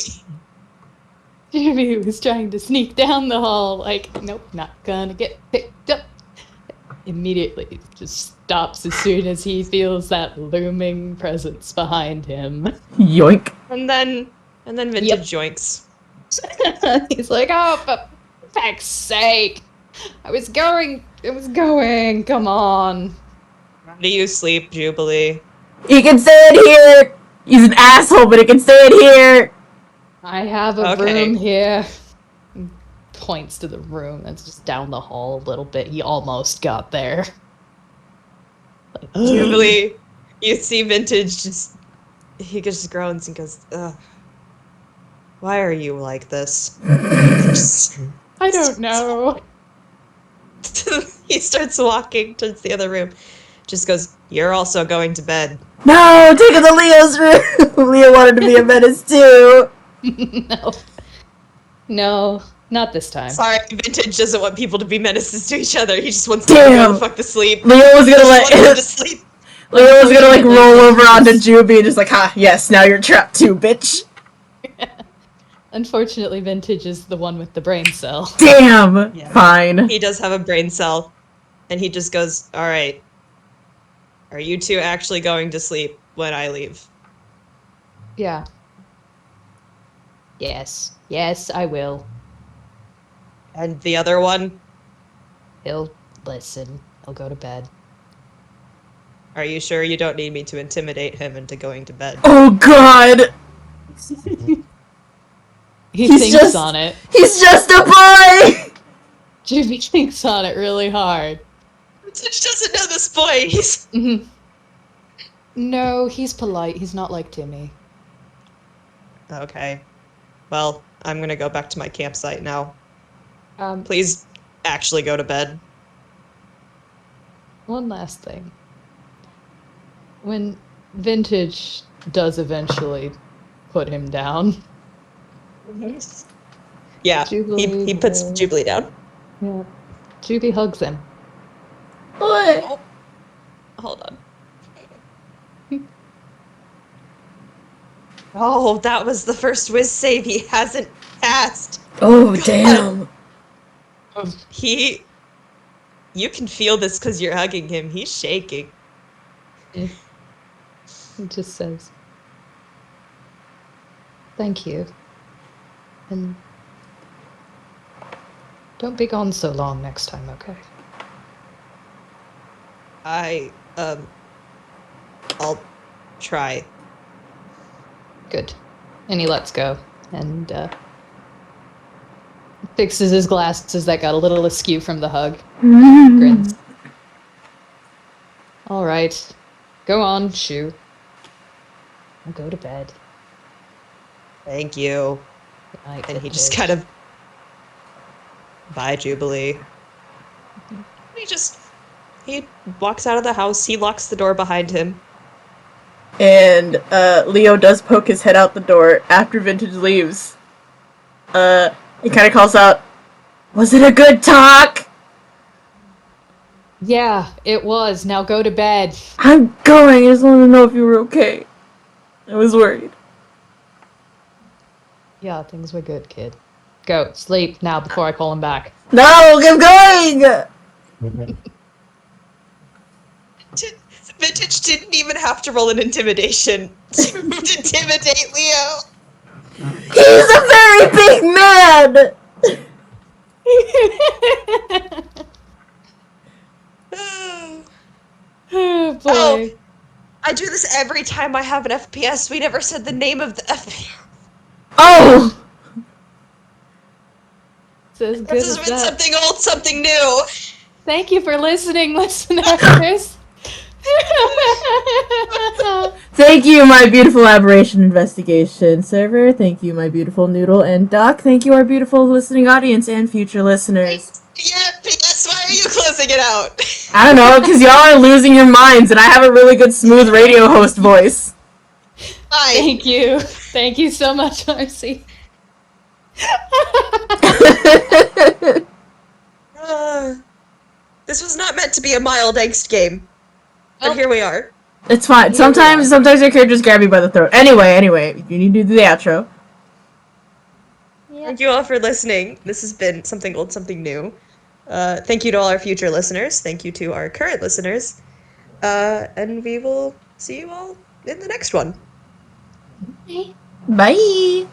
Jimmy was trying to sneak down the hall, like, nope, not gonna get picked up. Immediately just stops as soon as he feels that looming presence behind him. Yoink. And then Vintage joinks. He's like, oh, for feck's sake. I was going, come on. How do you sleep, Jubilee? He can stay in here! He's an asshole, but he can stay in here! I have a Okay. room here. He points to the room that's just down the hall a little bit. He almost got there. Like, Jubilee, you see Vintage he just groans and goes, ugh. Why are you like this? I don't know. He starts walking towards the other room. Just goes, you're also going to bed. No! Take him to Leo's room! Leo wanted to be a menace too! No, not this time. Sorry, Vintage doesn't want people to be menaces to each other. He just wants them to go the fuck to sleep. Leo was gonna He just wants them to sleep. Leo was gonna like roll over onto Juby and just like, ha, yes, now you're trapped too, bitch. Unfortunately, Vintage is the one with the brain cell. Damn! Yeah. Fine. He does have a brain cell. And he just goes, alright. Are you two actually going to sleep when I leave? Yeah. Yes. Yes, I will. And the other one? He'll listen. He'll go to bed. Are you sure you don't need me to intimidate him into going to bed? Oh god! He He's thinks just- on it. He's just a boy! Jimmy thinks on it really hard. Vintage doesn't know this boy. He's... Mhm. No, he's polite. He's not like Timmy. Okay. Well, I'm gonna go back to my campsite now. Um, Please actually go to bed. One last thing. When Vintage does eventually put him down, Yeah, Jubilee he puts will- Jubilee down. yeah, Juby hugs him. What? Hold on. Oh, that was the first whiz save he hasn't passed. Oh, God. damn. You can feel this because you're hugging him. He's shaking. He just says, "Thank you, and don't be gone so long next time, okay?" I'll try. Good. And he lets go and fixes his glasses that got a little askew from the hug. Grins. All right, go on, Shoo. I'll go to bed. Thank you. Good night, And he Vintage. just kind of... Bye, Jubilee. He walks out of the house. He locks the door behind him. And Leo does poke his head out the door after Vintage leaves. He kind of calls out, "Was it a good talk?" Yeah, it was. Now go to bed. I'm going. I just wanted to know if you were okay. I was worried. Yeah, things were good, kid. Go, sleep now before I call him back. No, keep going! Vintage didn't even have to roll an intimidation to intimidate Leo. He's a very big man! Oh, boy. Oh, I do this every time I have an FPS. We never said the name of the FPS. Oh! It's as good This as has been that. something old, something new. Thank you for listening, listeners. Thank you, my beautiful aberration investigation server. Thank you, my beautiful Noodle and Duck. Thank you, our beautiful listening audience and future listeners. Yeah, PS, why are you closing it out? I don't know, because y'all are losing your minds and I have a really good smooth radio host voice. Hi. Thank you. Thank you so much, Marzi. This was not meant to be a mild angst game. But Well- here we are. It's fine. Sometimes your characters grab you by the throat. Anyway, you need to do the outro. Yeah. Thank you all for listening. This has been Something Old, Something New. Thank you to all our future listeners. Thank you to our current listeners. And we will see you all in the next one. Bye.